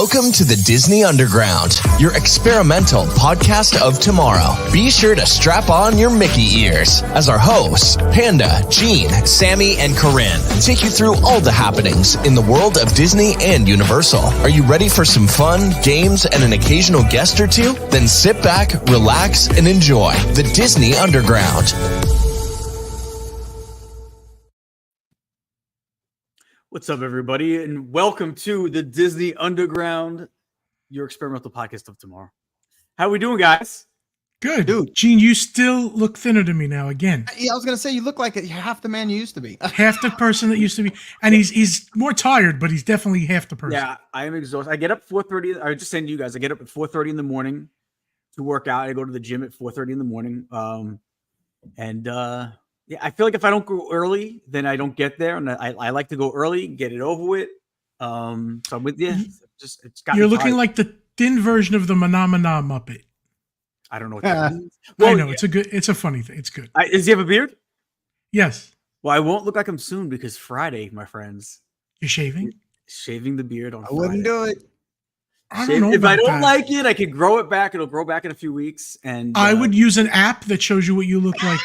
Welcome to the Disney Underground, your experimental podcast of tomorrow. Be sure to strap on your Mickey ears as our hosts, Panda, Gene, Sammy, and Corinne, take you through all the happenings in the world of Disney and Universal. Are you ready for some fun, games, and an occasional guest or two? Then sit back, relax, and enjoy the Disney Underground. What's up, everybody, and welcome to the Disney Underground, your experimental podcast of tomorrow. How we doing, guys? Good. Dude, Gene, you still look thinner to me now again. Yeah, I was going to say, you look like half the man you used to be. Half the person that used to be. And he's more tired, but he's definitely half the person. Yeah, I am exhausted. I get up 4:30. I was just saying to you guys, I get up at 4:30 in the morning to work out. I go to the gym at 4:30 in the morning. Yeah, I feel like if I don't go early, then I don't get there. And I like to go early, get it over with. So I'm with you. It's got You're looking like the thin version of the Mana Mana Muppet. I don't know what that means. Well, I know, it's a funny thing. It's good. Does he have a beard? Yes. Well, I won't look like him soon because Friday, my friends. You're shaving? Shaving the beard on Friday. I wouldn't do it. I don't know if I don't that. like it, I could grow it back. It'll grow back in a few weeks. And I would use an app that shows you what you look like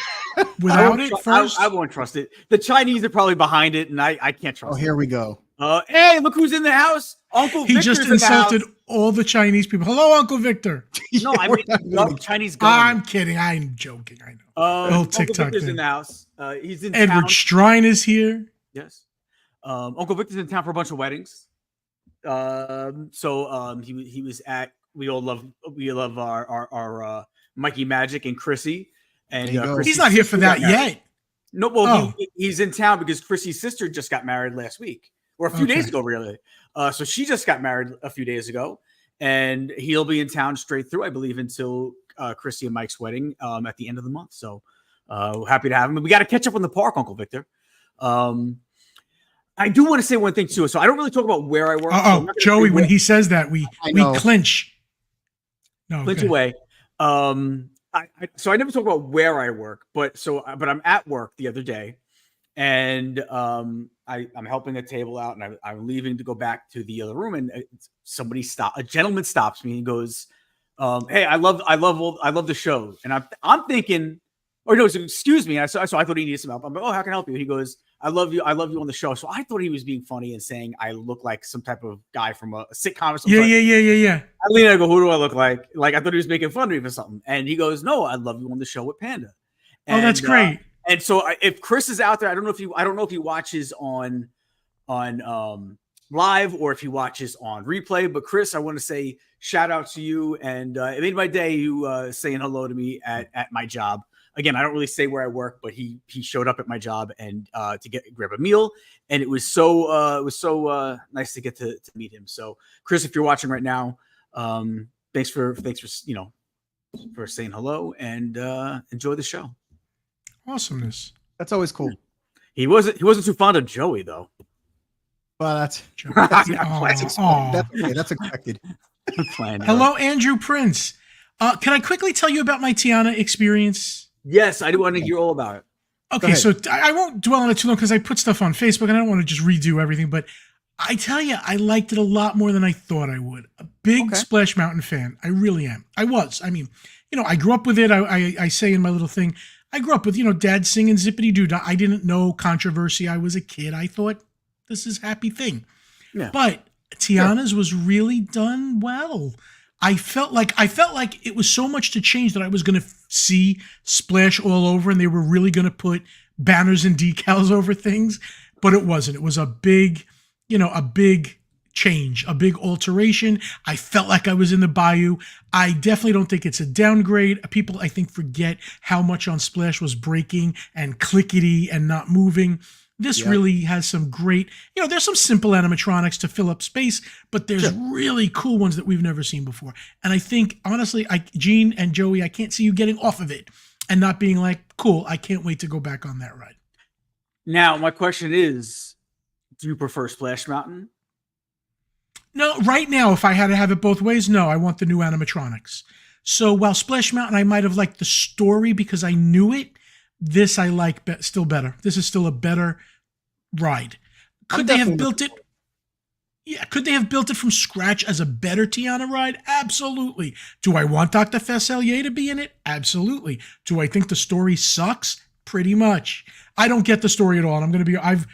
without it first. I won't trust it. The Chinese are probably behind it, and I can't trust it. Oh, here we go. Hey, look who's in the house. Uncle Victor's just insulted all the Chinese people. Hello, Uncle Victor. No, I mean, no, Chinese government. I'm kidding. I'm joking. I know. Uncle TikTok Victor's thing. in the house. He's in Edward town. Strine is here. Yes. Uncle Victor's in town for a bunch of weddings. He was at. We love our Mikey Magic and Chrissy. And he's not here for that yet. No, well, he's in town because Chrissy's sister just got married last week, or a few days ago, really. So she just got married a few days ago, and he'll be in town straight through, I believe, until Chrissy and Mike's wedding at the end of the month. So we're happy to have him. We got to catch up in the park, Uncle Victor. I do want to say one thing too. So I don't really talk about where I work. So Joey, when he says that, we clinch. No, clinch away. So I never talk about where I work, but I'm at work the other day, and I'm helping a table out, and I'm leaving to go back to the other room, and a gentleman stops me and goes, "Hey, I love the show," and I'm thinking, or no, excuse me. So I thought he needed some help. I'm like, "Oh, how can I help you?" He goes, I love you on the show. So I thought he was being funny and saying I look like some type of guy from a sitcom or something. Yeah. I lean and I go, who do I look like? Like I thought he was making fun of me for something. And he goes, no, I love you on the show with Panda. And, that's great. And so if Chris is out there, I don't know if he watches on live or if he watches on replay. But Chris, I want to say shout out to you, and it made my day. You saying hello to me at my job. Again, I don't really say where I work, but he showed up at my job and to grab a meal, and it was so nice to get to meet him. So, Chris, if you're watching right now, thanks for for saying hello, and enjoy the show. Awesomeness. That's always cool. He wasn't too fond of Joey though. Well, that's expected. Hello, Andrew Prince. Can I quickly tell you about my Tiana experience? Yes, I do want to hear all about it. Okay, so I won't dwell on it too long because I put stuff on Facebook and I don't want to just redo everything. But I tell you, I liked it a lot more than I thought I would. A big Splash Mountain fan. I really am. I was. I mean, I grew up with it. I say in my little thing, I grew up with, Dad singing Zippity Doo. I didn't know controversy. I was a kid. I thought this is a happy thing. Yeah. But Tiana's was really done well. I felt like it was so much to change that I was going to see Splash all over, and they were really going to put banners and decals over things, but it wasn't. It was a big change, a big alteration. I felt like I was in the Bayou. I definitely don't think it's a downgrade. People, I think, forget how much on Splash was breaking and clickety and not moving. This really has some great, there's some simple animatronics to fill up space, but there's really cool ones that we've never seen before. And I think, honestly, Gene and Joey, I can't see you getting off of it and not being like, cool, I can't wait to go back on that ride. Now, my question is, do you prefer Splash Mountain? No, right now, if I had to have it both ways, no, I want the new animatronics. So while Splash Mountain, I might have liked the story because I knew it, this I like still better. This is still a better ride. Could they have built it? Yeah, could they have built it from scratch as a better Tiana ride? Absolutely. Do I want Dr. Facelier to be in it? Absolutely. Do I think the story sucks? Pretty much. I don't get the story at all. And I'm going to be,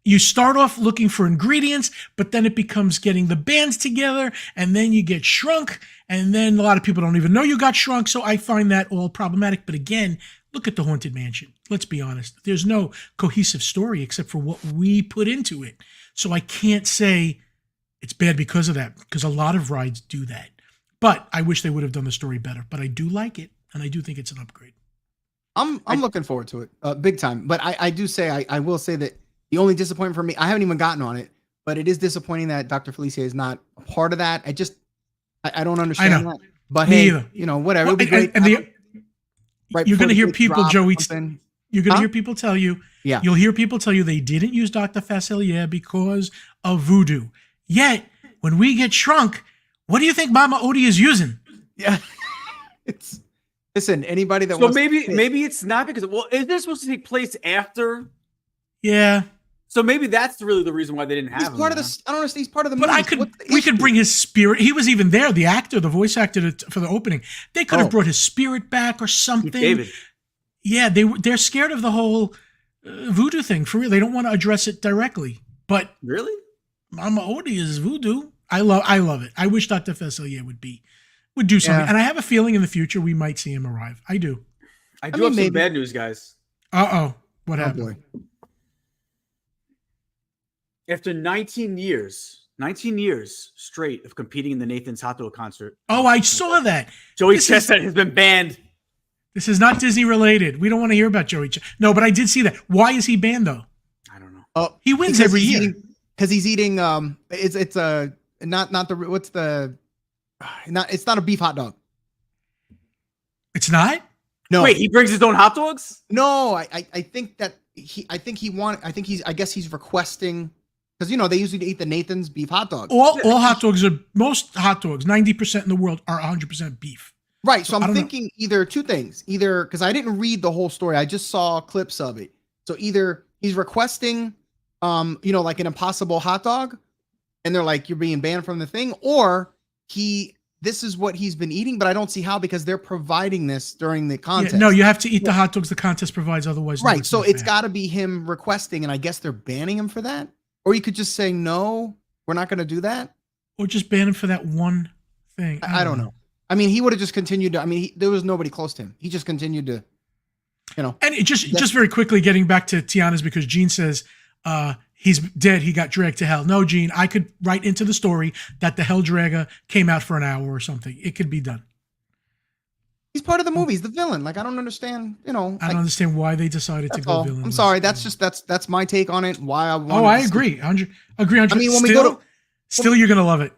you start off looking for ingredients, but then it becomes getting the bands together, and then you get shrunk, and then a lot of people don't even know you got shrunk. So I find that all problematic. But again, look at the Haunted Mansion. Let's be honest. There's no cohesive story except for what we put into it. So I can't say it's bad because of that, because a lot of rides do that. But I wish they would have done the story better. But I do like it, and I do think it's an upgrade. I'm looking forward to it, big time. But I do say I will say that the only disappointment for me, I haven't even gotten on it, but it is disappointing that Dr. Felicia is not a part of that. I don't understand that. But Me hey, either. whatever. Well, It'll be great. You're going to hear people, Joey. You're going to Huh? hear people tell you. Yeah. You'll hear people tell you they didn't use Dr. Facelier because of voodoo. Yet, when we get shrunk, what do you think Mama Odie is using? Yeah. Listen, anybody that So wants maybe it's not because is this supposed to take place after? Yeah. So maybe that's really the reason why they didn't have he's him. part of this. I don't understand. He's part of the But movie. we could bring his spirit. He was even there, the actor, the voice actor for the opening. They could have brought his spirit back or something. David. Yeah, they're scared of the whole voodoo thing for real. They don't want to address it directly. But Really? Mama Odie is voodoo. I love it. I wish Dr. Facelier would do something. Yeah. And I have a feeling in the future we might see him arrive. I do. I do have some bad news, guys. What happened? Boy. After 19 years straight of competing in the Nathan's Hot Dog concert. Oh, I saw that. Joey Chestnut has been banned. This is not Disney related. We don't want to hear about Joey. No, but I did see that. Why is he banned though? I don't know. Oh, He wins every year. Because he's eating it's a not the what's the not it's not a beef hot dog. It's not? No. Wait, he brings his own hot dogs? No, I think that I guess he's requesting, because they usually eat the Nathan's beef hot dogs. All hot dogs most hot dogs, 90% in the world are 100% beef. Right. So I'm I don't thinking either two things. Either, because I didn't read the whole story, I just saw clips of it. So either he's requesting like an Impossible hot dog, and they're like, you're being banned from the thing, or this is what he's been eating, but I don't see how, because they're providing this during the contest. Yeah, no, you have to eat the hot dogs the contest provides, otherwise. Right. So it's got to be him requesting, and I guess they're banning him for that. Or you could just say, no, we're not going to do that. Or just ban him for that one thing. I don't know. I mean, he would have just continued to, there was nobody close to him. He just continued to, And it just very quickly getting back to Tiana's, because Gene says he's dead. He got dragged to hell. No, Gene, I could write into the story that the hell dragger came out for an hour or something. It could be done. He's part of the movie. He's the villain. Like, I don't understand, I don't understand why they decided to go villain. I'm sorry. That's my take on it. Why I want. I agree. Agree. I mean, when we go to, still you're going to love it.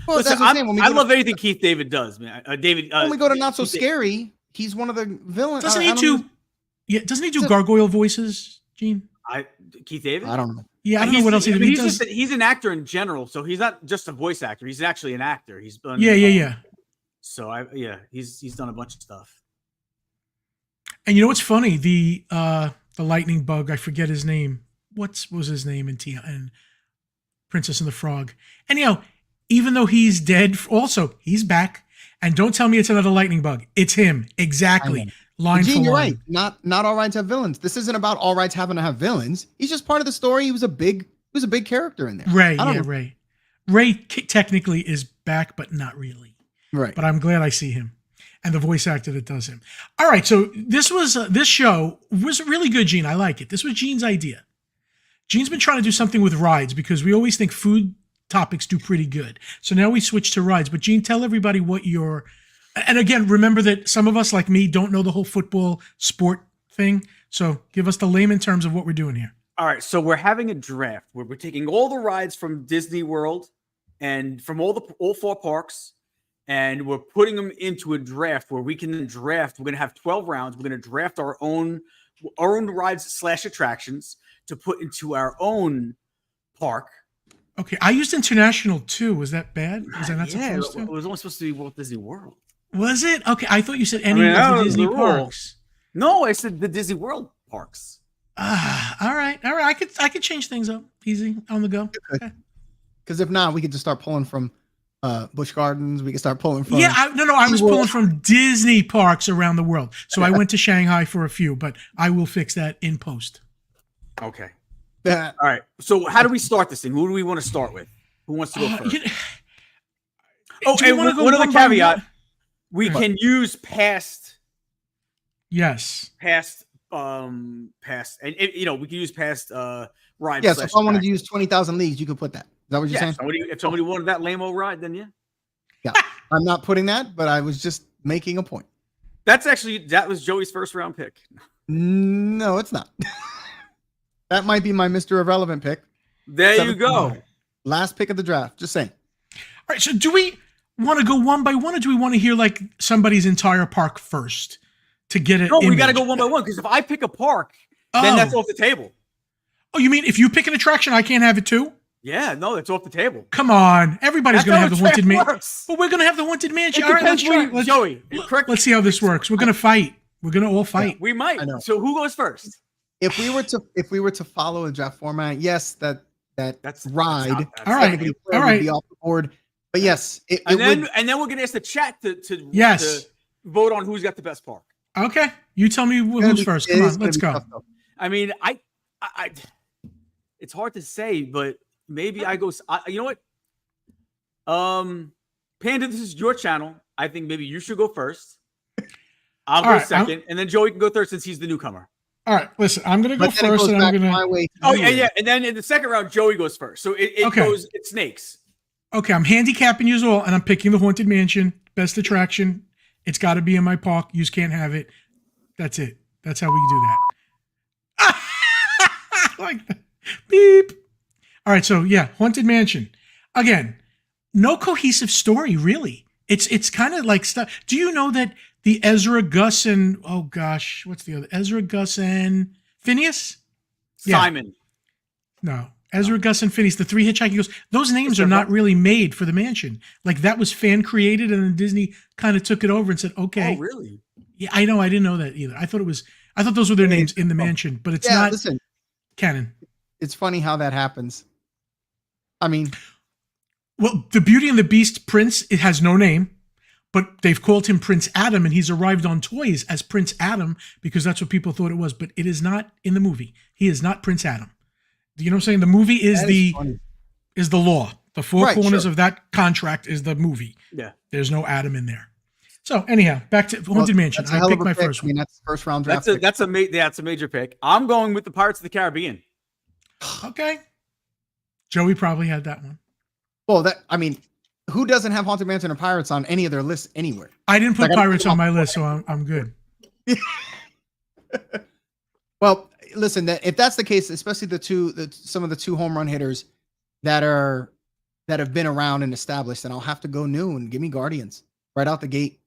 well, Listen, that's what I'm saying. I love anything Keith David does, man. David. When we go to Not So Scary, he's one of the villains. Doesn't he do gargoyle voices, Gene? Keith David? I don't know. Yeah, I don't know what else he does. He's an actor in general, so he's not just a voice actor. He's actually an actor. He's done. Yeah. So he's done a bunch of stuff. And you know what's funny? The lightning bug, I forget his name. What was his name in and Princess and the Frog? And even though he's dead, also he's back. And don't tell me it's another lightning bug. It's him exactly. Line Gene, for you're line. right. Not all rides have villains. This isn't about all rides having to have villains. He's just part of the story. He was a big character in there. Ray. Ray technically is back, but not really. Right. But I'm glad I see him. And the voice actor that does him. All right, so this show was really good, Gene. I like it. This was Gene's idea. Gene's been trying to do something with rides, because we always think food topics do pretty good. So now we switch to rides. But Gene, tell everybody what and again, remember that some of us, like me, don't know the whole football sport thing. So give us the layman terms of what we're doing here. All right, so we're having a draft where we're taking all the rides from Disney World and from all 4 parks, and we're putting them into a draft where we can draft. We're going to have 12 rounds. We're going to draft our own rides / attractions to put into our own park. Okay, I used international too. Was that bad? Was I not supposed to? It was only supposed to be Walt Disney World. Was it? Okay, I thought you said any of the Disney parks. No, I said the Disney World parks. All right. I could change things up easy on the go. Okay. Because if not, we could just start pulling from Busch Gardens. We could start pulling from. Yeah, I was pulling from Disney parks around the world. So I went to Shanghai for a few, but I will fix that in post. Okay. All right. So how do we start this thing? Who do we want to start with? Who wants to go first? And one other caveat: we can use past. Yes. Past, and we can use past rides. Yeah. So if I wanted to use 20,000 Leagues, you could put that. Is that what you're saying? If somebody wanted that lame-o ride, then yeah. Yeah. I'm not putting that, but I was just making a point. That was Joey's first round pick. No, it's not. That might be my Mr. Irrelevant pick. There you go. Last pick of the draft. Just saying. All right. So do we want to go one by one, or do we want to hear like somebody's entire park first to get it? No, we got to go one by one, because if I pick a park, then that's off the table. Oh, you mean if you pick an attraction, I can't have it too? Yeah, no, that's off the table. Come on, everybody's going to have the Haunted Mansion. But we're going to have the Haunted Mansion. All right, let's try. Joey, let's see how this works. We're going to fight. We're going to all fight. Yeah, we might. So who goes first? If we were to follow a draft format, yes, that's ride. All right. Would be off the board. But yes, and then we're going to ask the chat to vote on who's got the best park. Okay, you tell me who's first. Come on, let's go. Tough, I mean, I it's hard to say, but maybe I go. You know what? Panda, this is your channel. I think maybe you should go first. I'll go second, and then Joey can go third since he's the newcomer. All right, listen, I'm going to go first, and I'm going to. Oh yeah, and then in the second round, Joey goes first. So it goes. It snakes. Okay, I'm handicapping you all, and I'm picking the Haunted Mansion, best attraction. It's got to be in my park. You can't have it. That's it. That's how we do that. Like that. Beep. All right, so yeah, Haunted Mansion. Again, no cohesive story, really. It's kind of like stuff. Do you know that the Ezra, Gus, and what's the other? Ezra, Gus, and Phineas? Simon. No. Ezra, Gus, and Phineas, the three hitchhiking ghosts. Those names are not really made for the mansion. Like that was fan created, and then Disney kind of took it over and said, "Okay." Oh, really? Yeah, I know. I didn't know that either. I thought those were their names in the mansion, but it's not canon. It's funny how that happens. I mean, well, the Beauty and the Beast prince, it has no name, but they've called him Prince Adam, and he's arrived on toys as Prince Adam because that's what people thought it was. But it is not in the movie. He is not Prince Adam. You know what I'm saying? The movie is the law. The four corners of that contract is the movie. Yeah. There's no Adam in there. So anyhow, back to Haunted Mansion. I picked my first one. I mean, that's the first round draft. That's a major pick. I'm going with the Pirates of the Caribbean. Okay. Joey probably had that one. Well, who doesn't have Haunted Mansion or Pirates on any of their lists anywhere? I didn't put Pirates on my list, so I'm good. Well, listen, if that's the case, especially some of the two home run hitters that have been around and established, then I'll have to go new and give me Guardians right out the gate.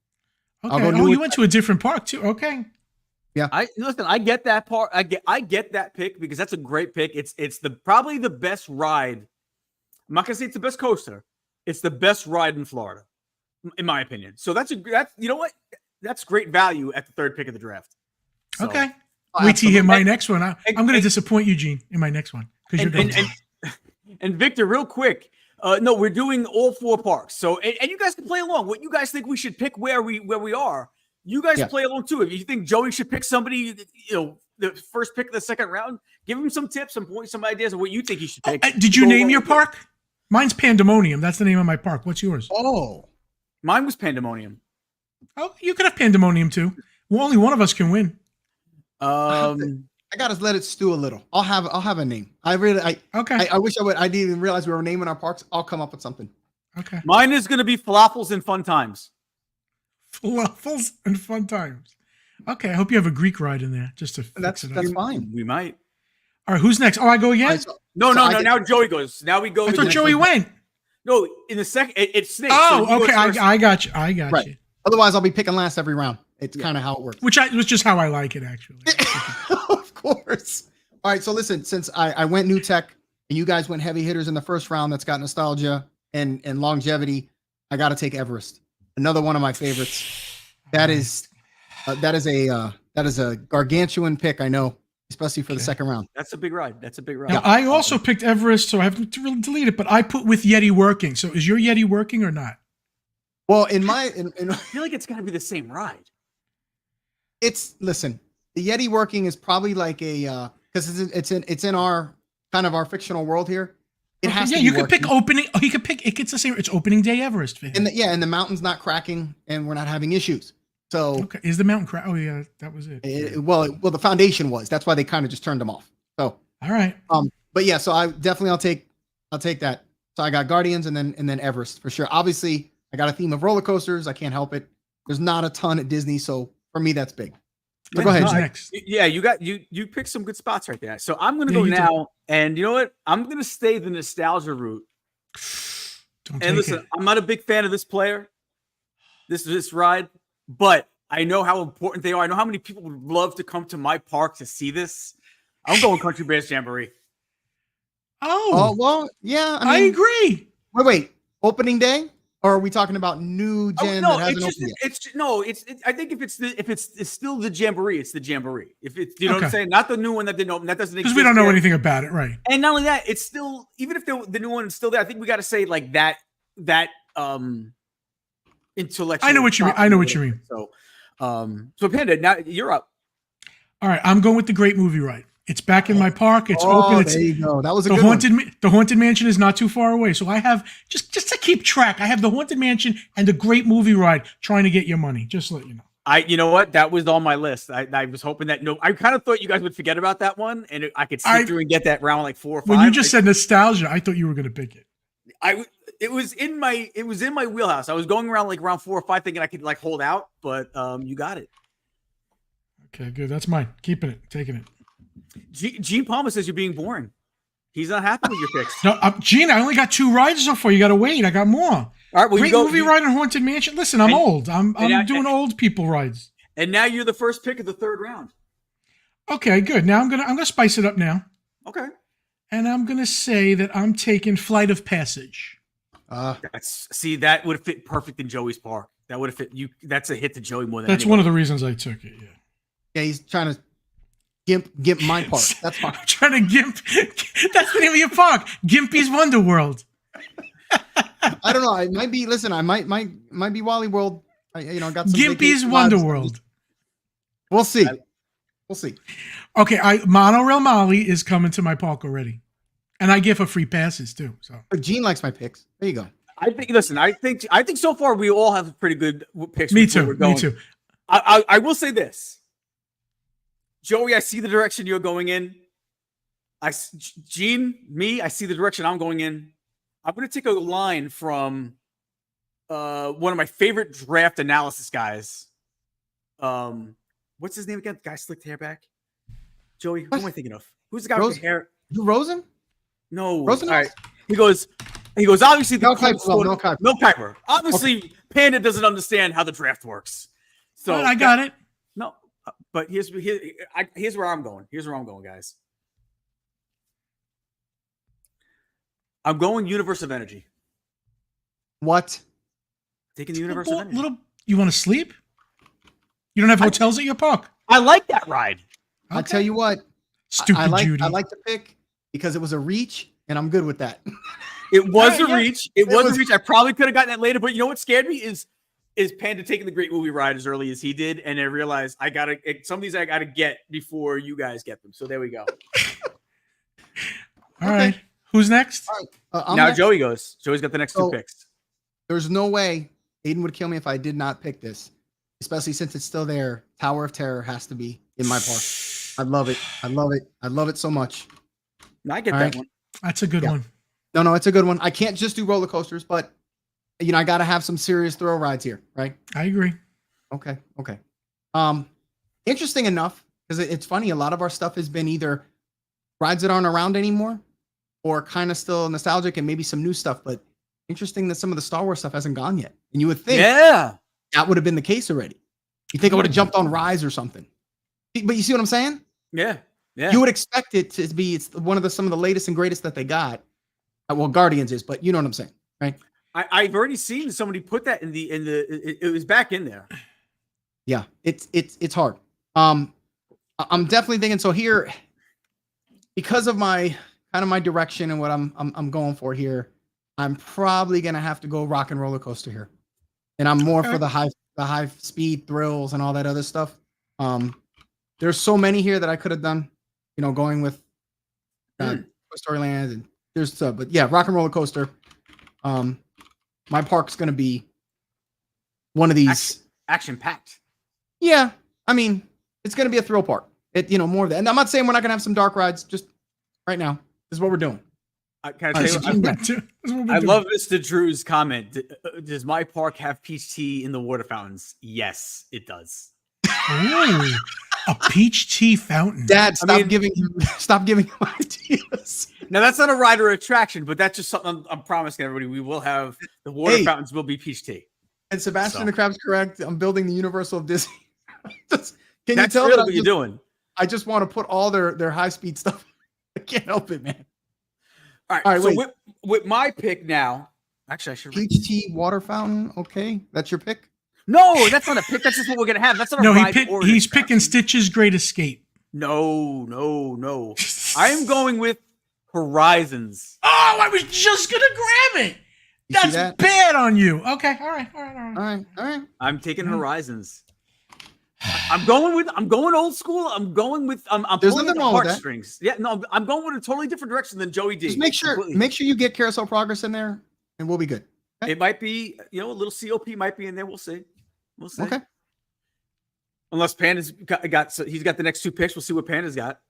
Okay. You went to a different park too. Okay. Yeah. I get that part. I get that pick because that's a great pick. It's probably the best ride. I'm not gonna say it's the best coaster. It's the best ride in Florida, in my opinion. So that's you know what? That's great value at the third pick of the draft. So, okay. Wait till you hear my next one. I'm going to disappoint you, Gene, in my next one because you're going. And Victor, real quick. No, we're doing all four parks. So and you guys can play along. What you guys think we should pick where we are? You guys play along too. If you think Joey should pick somebody, the first pick of the second round, give him some tips, some ideas of what you think he should pick. Did you name your park? Mine's Pandemonium. That's the name of my park. What's yours? Oh, mine was Pandemonium. Oh, you could have Pandemonium too. Well, only one of us can win. I gotta let it stew a little. I'll have a name. I wish I would. I didn't even realize we were naming our parks. I'll come up with something. Okay. Mine is going to be Falafels and Fun Times. Falafels and Fun Times. Okay. I hope you have a Greek ride in there just to fix it up. That's fine. We might. All right. Who's next? Oh, I go again? Right, no. Now Joey goes. Now we go. I thought Joey went. No, in the second, it's Snake. Oh, so okay. I got you. I got you. Otherwise, I'll be picking last every round. It's kind of how it works. Which was just how I like it, actually. Of course. All right. So listen, since I went new tech and you guys went heavy hitters in the first round, that's got nostalgia and longevity. I got to take Everest. Another one of my favorites. That is a gargantuan pick. I know. especially for the second round. That's a big ride. That's a big ride. Now, I also picked Everest, so I have to really delete it, but I put with Yeti working. So is your Yeti working or not? Well, I feel like it's got to be the same ride. Listen, the Yeti working is probably like a because it's in our kind of our fictional world here. It has to be you could working. pick opening. Oh, you could pick. It gets the same. It's opening day Everest for him. And the mountain's not cracking, and we're not having issues. So okay, is the mountain crack? Oh yeah, that was it. Well, the foundation was. That's why they kind of just turned them off. So all right. But yeah, so I'll take that. So I got Guardians and then Everest for sure. Obviously, I got a theme of roller coasters. I can't help it. There's not a ton at Disney, so for me that's big. But go ahead. Next. Yeah, you picked some good spots right there. So I'm gonna go now, and you know what? I'm gonna stay the nostalgia route. And listen, I'm not a big fan of this player, this ride, but I know how important they are. I know how many people would love to come to my park to see this. I'm going Country Bears Jamboree. Oh well, yeah. I agree. Wait. Opening day? Or are we talking about new gen that hasn't opened yet? I think if it's still the Jamboree, it's the Jamboree. If it's, you know what I'm saying? Not the new one that didn't open. That doesn't exist. Because we don't know anything about it, right? And not only that, it's still, even if the new one is still there, I think we got to say like that intellectual. I know what you mean. So Panda, now you're up. All right, I'm going with the Great Movie Ride. It's back in my park. It's open. There you go. That was a good one. The Haunted Mansion is not too far away. So I have, just to keep track, I have the Haunted Mansion and the Great Movie Ride trying to get your money. Just to let you know. You know what? That was on my list. I was hoping that, I kind of thought you guys would forget about that one, and I could sit through and get that round like 4 or 5. When you just said nostalgia, I thought you were going to pick it. It was in my wheelhouse. I was going around like round 4 or 5 thinking I could like hold out, but you got it. Okay, good. That's mine. Keeping it, taking it. Gene Palmer says you're being boring. He's not happy with your picks. No, Gene, I only got 2 rides so far. You got to wait. I got more. All right, well, Great Movie Ride and Haunted Mansion. Listen, I'm old. I'm doing old people rides. And now you're the first pick of the 3rd round. Okay, good. Now I'm gonna spice it up now. Okay. And I'm gonna say that I'm taking Flight of Passage. That would have fit perfect in Joey's park. That would have fit you. That's a hit to Joey more than that's anybody. One of the reasons I took it. Yeah. Yeah, he's trying to gimp my park. That's fine. I'm trying to gimp. That's the name of your park, Gimpy's Wonder World. I don't know. I might be. Listen, I might be Wally World. I got some Gimpy's Wonder World. We'll see. We'll see. Okay, Monorail Molly is coming to my park already, and I give her free passes too. So Gene likes my picks. There you go. I think so far we all have pretty good picks. Me too. Me too. I will say this. Joey, I see the direction you're going in. Gene, I see the direction I'm going in. I'm going to take a line from one of my favorite draft analysis guys. What's his name again? The guy slicked hair back. Joey, who am I thinking of? Who's the guy with the hair? Rosen? No. Rosen? All right. He goes, obviously the Mel Kiper. Obviously, Panda doesn't understand how the draft works. So I got it. No, but here's where I'm going. Here's where I'm going, guys. I'm going Universe of Energy. What? Taking the Universe of Energy. You want to sleep? You don't have hotels at your park? I like that ride. I'll tell you what. Stupid Judy. I like the pick because it was a reach, and I'm good with that. It was a reach. It was a reach. I probably could have gotten that later, but you know what scared me is Panda taking the Great Movie Ride as early as he did, and I realized some of these I gotta get before you guys get them. So there we go. All right. Who's next? All right. Now next. Joey goes. Joey's got the next 2 picks. There's no way Aiden would kill me if I did not pick this, especially since it's still there. Tower of Terror has to be in my park. I love it. I love it so much. I get that one. That's a good one. No, it's a good one. I can't just do roller coasters, but I got to have some serious thrill rides here, right? I agree. Okay. Interesting enough, because it's funny. A lot of our stuff has been either rides that aren't around anymore, or kind of still nostalgic, and maybe some new stuff. But interesting that some of the Star Wars stuff hasn't gone yet. And you would think, that would have been the case already. You think I would have jumped on Rise or something? But you see what I'm saying? Yeah. You would expect it to be. It's some of the latest and greatest that they got. Well, Guardians is, but you know what I'm saying, right? I've already seen somebody put that in the. It was back in there. Yeah, it's hard. I'm definitely thinking. So here, because of my direction and what I'm going for here, I'm probably gonna have to go rock and roller coaster here, and I'm more for the high speed thrills and all that other stuff. There's so many here that I could have done, going with Storyland and there's stuff, but yeah, rock and roller coaster. My park's gonna be one of these action packed. Yeah, I mean, it's gonna be a thrill park. More of that. And I'm not saying we're not gonna have some dark rides. Just right now, this is what we're doing. Can I tell you, I love Mr. Drew's comment. Does my park have peach tea in the water fountains? Yes, it does. Ooh, a peach tea fountain. Dad, stop giving him ideas. Now that's not a ride or attraction, but that's just something I'm promising everybody. We will have the water fountains will be peach tea. And Sebastian the Crab's correct. I'm building the Universal of Disney. Can you that's tell really what you're doing? I just want to put all their high speed stuff. I can't help it, man. All right. So with my pick now, actually, I should peach tea water fountain. Okay, that's your pick. No, that's not a pick. That's just what we're gonna have. That's not a ride. He's picking Stitch's Great Escape. No. I am going with Horizons. Oh, I was just gonna grab it. That's bad on you. Okay, all right. I'm taking Horizons. I'm going old school. I'm going with There's pulling nothing the wrong with that. heartstrings. Yeah, no, I'm going with a totally different direction than Joey D. Just make sure you get Carousel Progress in there, and we'll be good. Okay? It might be, a little COP might be in there. We'll see. Okay. Unless Panda's he's got the next two picks. We'll see what Panda's got.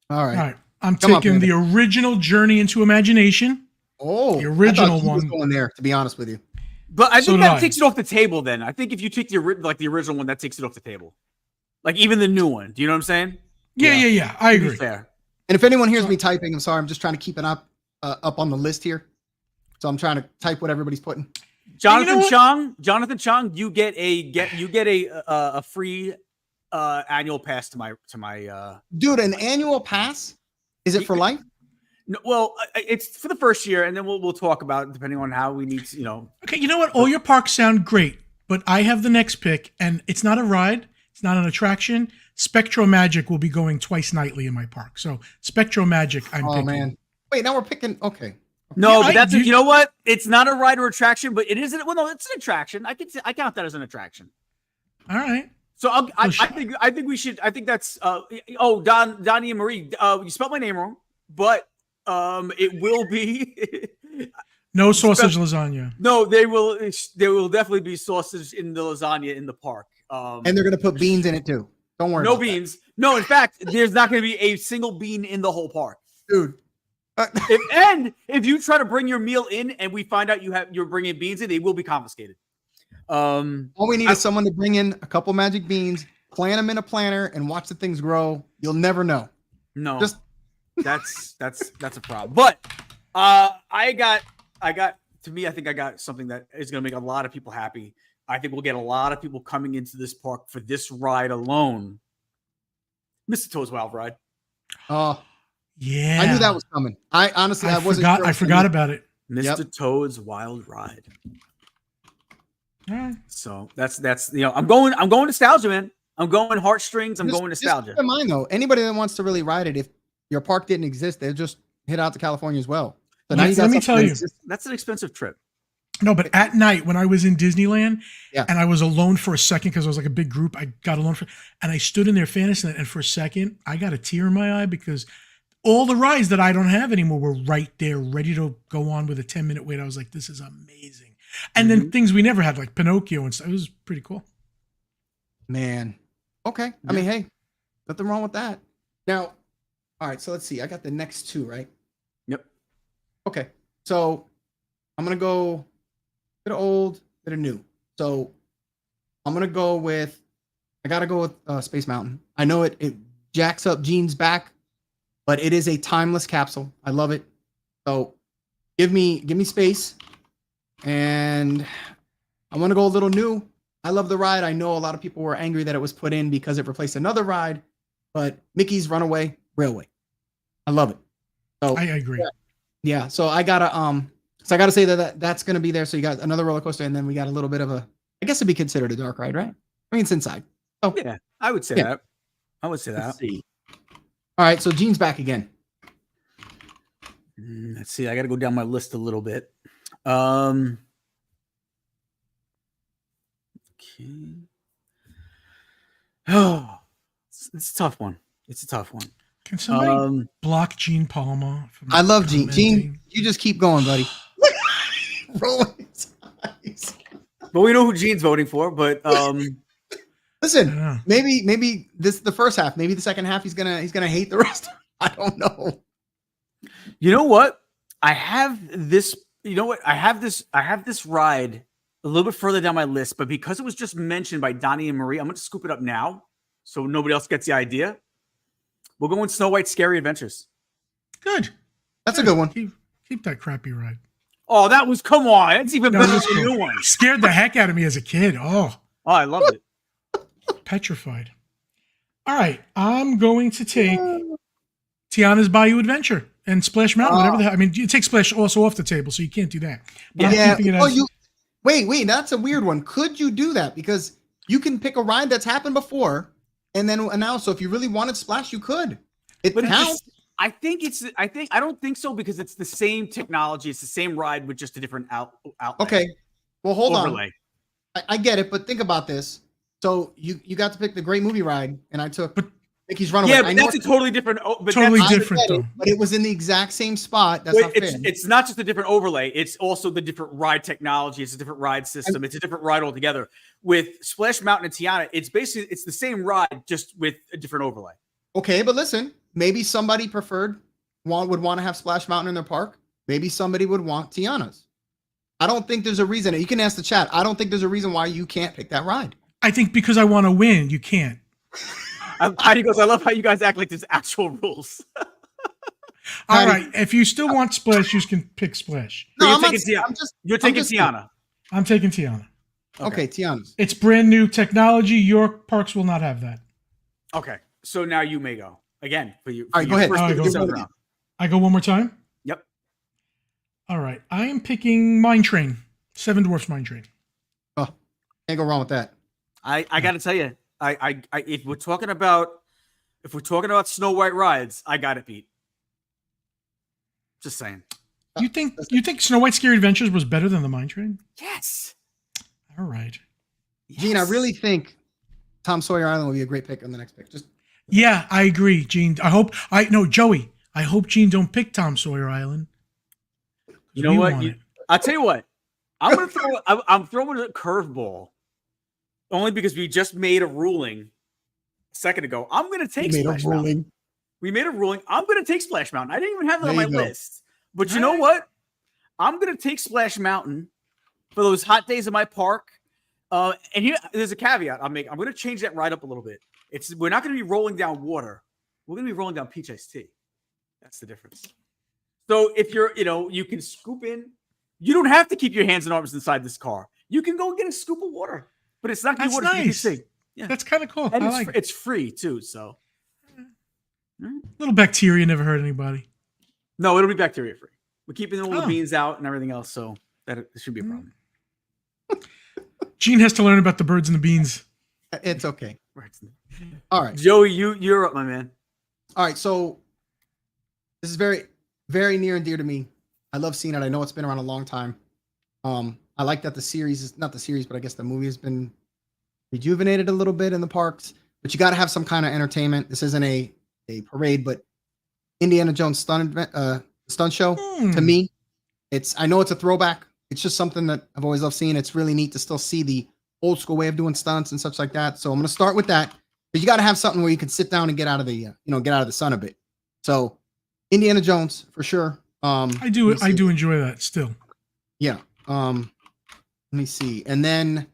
All right. I'm taking the original Journey into Imagination. Oh, the original one. Was going there, to be honest with you. But I think that takes it off the table. Then I think if you take the original one, that takes it off the table. Like even the new one. Do you know what I'm saying? Yeah. I agree. Fair. And if anyone hears me typing, I'm sorry. I'm just trying to keep it up on the list here. So I'm trying to type what everybody's putting. Jonathan Chong, you get a free annual pass to my dude. An annual pass? Is it for life? No, well, it's for the first year, and then we'll talk about it depending on how we need to, Okay, you know what? All your parks sound great, but I have the next pick, and it's not a ride, it's not an attraction. Spectro Magic will be going twice nightly in my park. So Spectro Magic, I'm picking. Oh man, wait, now we're picking. Okay. No, but that's you know what? It's not a ride or attraction, but it isn't. Well, no, it's an attraction. I count that as an attraction. All right. So I think we should. I think that's. Donnie and Marie. You spelled my name wrong, but it will be. No sausage lasagna. No, there will definitely be sausage in the lasagna in the park. And they're gonna put beans in it too. Don't worry. No beans. That. No, in fact, there's not gonna be a single bean in the whole park, dude. If you try to bring your meal in and we find out you're bringing beans in, they will be confiscated. All we need is someone to bring in a couple magic beans, plant them in a planter, and watch the things grow. You'll never know. No, that's a problem. But I think I got something that is going to make a lot of people happy. I think we'll get a lot of people coming into this park for this ride alone. Mr. Toad's Wild Ride. Yeah, I knew that was coming. I honestly, I forgot about it. Mr. Toad's Wild Ride. So that's I'm going nostalgia, man. I'm going heartstrings. I'm going nostalgia. Keep in mind though, anybody that wants to really ride it, if your park didn't exist, they'll just hit out to California as well. So let me tell you, that's an expensive trip. No, but at night when I was in Disneyland and I was alone for a second because I was like a big group, I got alone and I stood in there Fantasyland, and for a second I got a tear in my eye because all the rides that I don't have anymore were right there, ready to go on with a 10-minute wait. I was like, this is amazing. And then things we never had, like Pinocchio and stuff. It was pretty cool. Man. Okay. I mean, hey, nothing wrong with that. Now, all right, so let's see. I got the next two, right? Yep. Okay. So I'm going to go bit of old, bit of new. So I'm going to go with, I got to go with Space Mountain. I know it jacks up Gene's back, but it is a timeless capsule. I love it. So give me space. And I want to go a little new. I love the ride. I know a lot of people were angry that it was put in because it replaced another ride, but Mickey's Runaway Railway. I love it. So I agree. Yeah. So I gotta say that's gonna be there. So you got another roller coaster, and then we got a little bit of a, I guess it'd be considered a dark ride, right? I mean, it's inside. Oh yeah, I would say that. I would say that. Let's see. All right, so Gene's back again. Let's see. I got to go down my list a little bit. Okay. Oh, it's a tough one. It's a tough one. Can somebody block Gene Palmer? From I love Gene. commenting? Gene, you just keep going, buddy. Rolling his eyes. But we know who Gene's voting for. But listen, maybe this the first half. Maybe the second half he's gonna hate the rest. I don't know. you know what? I have this. You know what? I have this ride a little bit further down my list, but because it was just mentioned by Donnie and Marie, I'm going to scoop it up now so nobody else gets the idea. We're going Snow White's Scary Adventures. Good. That's a good one. Keep that crappy ride. Oh, that was, come on. That's even better than the new one. Scared the heck out of me as a kid. Oh, I loved it. Petrified. All right. I'm going to take Tiana's Bayou Adventure and Splash Mountain, whatever the hell. I mean, you take Splash also off the table, so you can't do that. But Yeah. I'm keeping it as, Wait, that's a weird one. Could you do that? Because you can pick a ride that's happened before and then announce. So if you really wanted Splash, you could. It counts. I don't think so because it's the same technology. It's the same ride with just a different outlay. Okay. Well, hold overlay. on. I get it, but think about this. So you got to pick the Great Movie Ride, and I took Mickey's Runaway. Yeah, but that's a totally different. Totally different, though. But it was in the exact same spot. That's not fair. It's not just a different overlay. It's also the different ride technology. It's a different ride system. It's a different ride altogether. With Splash Mountain and Tiana, it's the same ride, just with a different overlay. Okay, but listen, maybe somebody would want to have Splash Mountain in their park. Maybe somebody would want Tiana's. I don't think there's a reason. You can ask the chat. I don't think there's a reason why you can't pick that ride. I think because I want to win, you can't. He goes, I love how you guys act like there's actual rules. All right. If you still want Splash, you can pick Splash. No, You're taking Tiana. I'm taking Tiana. Okay, Tiana's. It's brand new technology. Your parks will not have that. Okay. So now you may go. Again, for you. All right, go ahead. I go one more time? Yep. All right. I am picking Mine Train. Seven Dwarfs Mine Train. Oh, can't go wrong with that. I got to tell you, if we're talking about Snow White rides, I got it beat. Just saying. You think Snow White's Scary Adventures was better than the Mine Train? Yes. All right. Yes. Gene, I really think Tom Sawyer Island will be a great pick on the next pick. Yeah, I agree, Gene. Joey. I hope Gene don't pick Tom Sawyer Island. You know what? I'll tell you what. I'm throwing a curveball. Only because we just made a ruling a second ago. I'm going to take Splash Mountain. We made a ruling. I'm going to take Splash Mountain. I didn't even have that on my list. But you know what? I'm going to take Splash Mountain for those hot days in my park. And here, there's a caveat I'm going to change that ride up a little bit. We're not going to be rolling down water. We're going to be rolling down peach iced tea. That's the difference. So if you can scoop in. You don't have to keep your hands and arms inside this car. You can go and get a scoop of water. But it's not going to be water. Nice. Yeah. That's kind of cool. And it's free too. So little bacteria never hurt anybody. No, it'll be bacteria free. We're keeping all the beans out and everything else, so it should be a problem. Gene has to learn about the birds and the beans. It's okay. All right, Joey, you're up, my man. All right, so this is very, very near and dear to me. I love seeing it. I know it's been around a long time. I like that the series is not the series, but I guess the movie has been rejuvenated a little bit in the parks. But you got to have some kind of entertainment. This isn't a parade, but Indiana Jones stunt show. To me, I know it's a throwback. It's just something that I've always loved seeing. It's really neat to still see the old school way of doing stunts and such like that. So I'm going to start with that. But you got to have something where you can sit down and get out of the sun a bit. So Indiana Jones for sure. I do enjoy that still. Yeah. Let me see. And then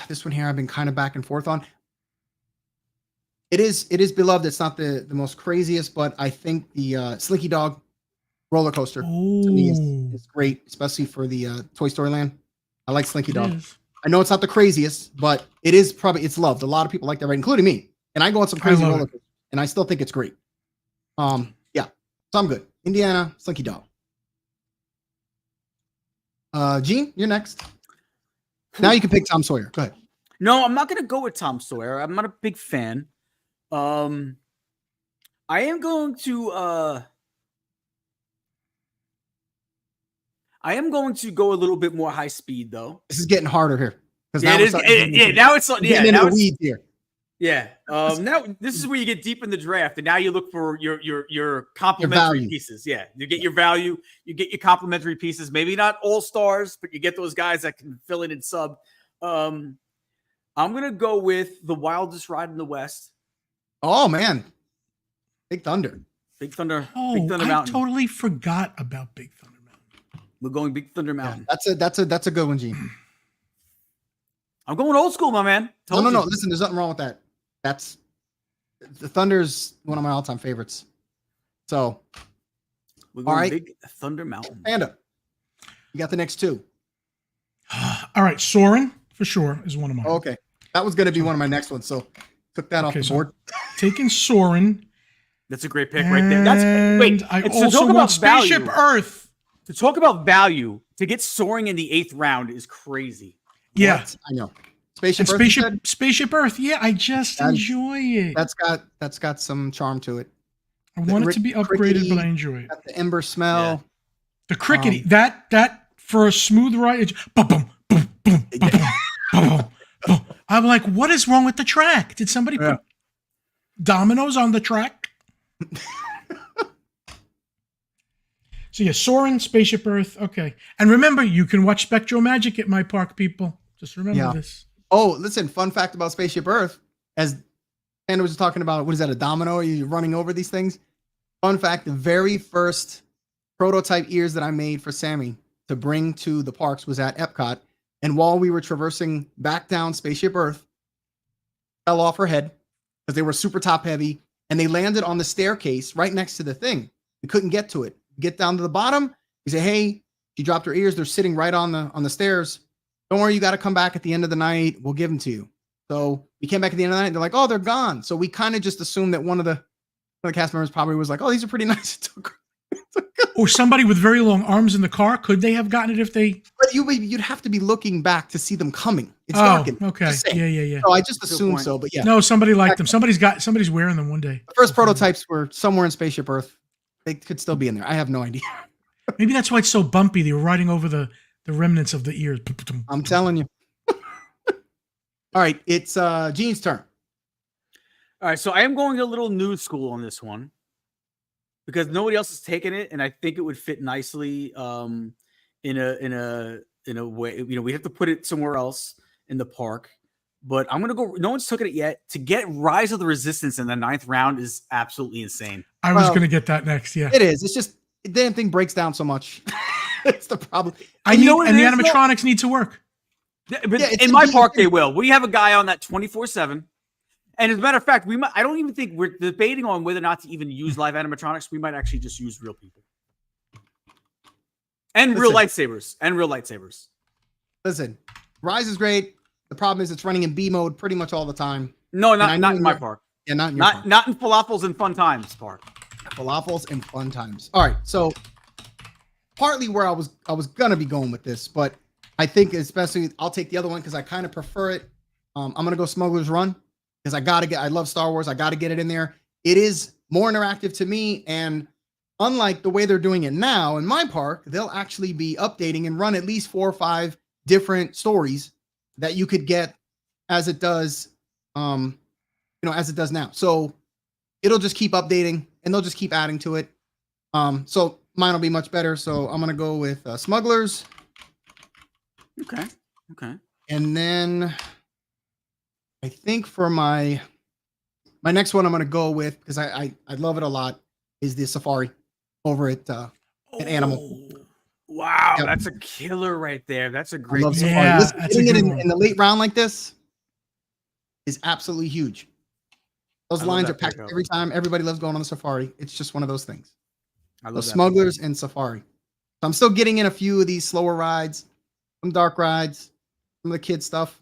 this one here I've been kind of back and forth on. It is beloved. It's not the most craziest, but I think the Slinky Dog roller coaster to me is great, especially for the Toy Story Land. I like Slinky Dog. I know it's not the craziest, but it's loved. A lot of people like that ride, including me. And I go on some crazy roller coasters, and I still think it's great. Yeah. So I'm good. Indiana, Slinky Dog. Gene, you're next. Now you can pick Tom Sawyer. Go ahead. No, I'm not going to go with Tom Sawyer. I'm not a big fan. I am going to I am going to go a little bit more high speed though. This is getting harder here. Yeah, now it's getting into the weeds here. Yeah. Now this is where you get deep in the draft, and now you look for your complementary pieces. Yeah, you get your value, you get your complementary pieces. Maybe not all stars, but you get those guys that can fill in and sub. I'm gonna go with the wildest ride in the West. Oh man, Big Thunder. Big Thunder. Oh, Big Thunder Mountain. I totally forgot about Big Thunder Mountain. We're going Big Thunder Mountain. Yeah, that's a good one, Gene. I'm going old school, my man. No. Listen, there's nothing wrong with that. That's the Thunder's one of my all-time favorites. So, we're going Big Thunder Mountain. Panda, you got the next two. All right, Soarin' for sure is one of mine. Okay, that was going to be one of my next ones. So, took that off the board. Taking Soarin'. That's a great pick right there. I also want Spaceship Earth. To talk about value, to get Soaring in the 8th round is crazy. Yeah, I know. Spaceship Earth. Yeah, I just enjoy it. That's got some charm to it. I want it to be upgraded, but I enjoy it. Got the ember smell. Yeah. The crickety. That for a smooth ride. Boom, boom, boom, boom, boom, boom, boom. I'm like, what is wrong with the track? Did somebody put dominoes on the track? So yeah, Soarin', Spaceship Earth. Okay. And remember, you can watch Spectral Magic at my park, people. Just remember this. Oh, listen, fun fact about Spaceship Earth, as Panda was talking about, what is that, a domino? Are you running over these things? Fun fact, the very first prototype ears that I made for Sammy to bring to the parks was at Epcot. And while we were traversing back down Spaceship Earth, fell off her head because they were super top heavy. And they landed on the staircase right next to the thing. We couldn't get to it. Get down to the bottom. We say, hey, she dropped her ears. They're sitting right on the stairs. Don't worry, you got to come back at the end of the night. We'll give them to you. So we came back at the end of the night. And they're like, oh, they're gone. So we kind of just assumed that one of the cast members probably was like, oh, these are pretty nice. Or somebody with very long arms in the car. Could they have gotten it if they? But you'd have to be looking back to see them coming. It's dark. Okay. Yeah. So I just assumed so. But yeah. No, somebody liked them. Somebody's wearing them one day. The first prototypes were somewhere in Spaceship Earth. They could still be in there. I have no idea. Maybe that's why it's so bumpy. They were riding over the remnants of the ears. I'm telling you. All right, it's Gene's turn. All right, so I am going a little new school on this one because nobody else has taken it, and I think it would fit nicely in a way. You know, we have to put it somewhere else in the park, but I'm gonna go. No one's taken it yet. To get Rise of the Resistance in the 9th round is absolutely insane. I was gonna get that next. Yeah, it is. It's just the damn thing breaks down so much. It's the problem. And the animatronics need to work. But in my park, they will. We have a guy on that 24/7. And as a matter of fact, I don't even think we're debating on whether or not to even use live animatronics. We might actually just use real people. And real lightsabers. Listen, Rise is great. The problem is it's running in B mode pretty much all the time. No, not in my park. Yeah, not in your park. Not in Falafels and Fun Times park. Falafels and Fun Times. All right, so partly where I was gonna be going with this, but I think especially I'll take the other one because I kind of prefer it. I'm gonna go Smuggler's Run because I love Star Wars. I gotta get it in there. It is more interactive to me, and unlike the way they're doing it now in my park, they'll actually be updating and run at least 4 or 5 different stories that you could get as it does, as it does now. So it'll just keep updating and they'll just keep adding to it. So mine will be much better. So I'm gonna go with Smugglers. Okay. And then I think for my next one, I'm gonna go with because I love it a lot is the Safari over at Animal. Wow, that's a killer right there. That's a great. Yeah, getting it in the late round like this is absolutely huge. Those lines are packed every time. Everybody loves going on the Safari. It's just one of those things. I love Smugglers and Safari. So I'm still getting in a few of these slower rides, some dark rides, some of the kid stuff.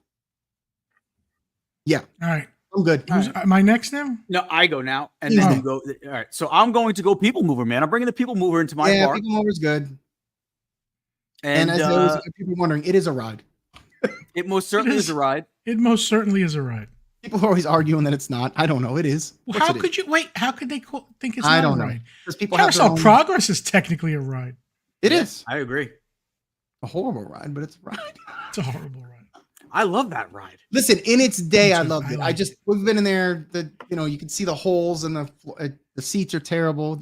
Yeah. All right. I'm good. Am I next now? No, I go now, and then you go. All right. So I'm going to go People Mover, man. I'm bringing the People Mover into my park. Yeah, People Mover's good. And as those people wondering, it is a ride. It most certainly is a ride. It most certainly is a ride. People are always arguing that it's not. I don't know. It is. Well, how could you wait? How could they think it's not a ride? Because people Carousel Progress is technically a ride. It is. I agree. a horrible ride, but it's a ride. It's a horrible ride. I love that ride. Listen, in its day, Me I too. loved I it. like We've been in there. You can see the holes and the seats are terrible.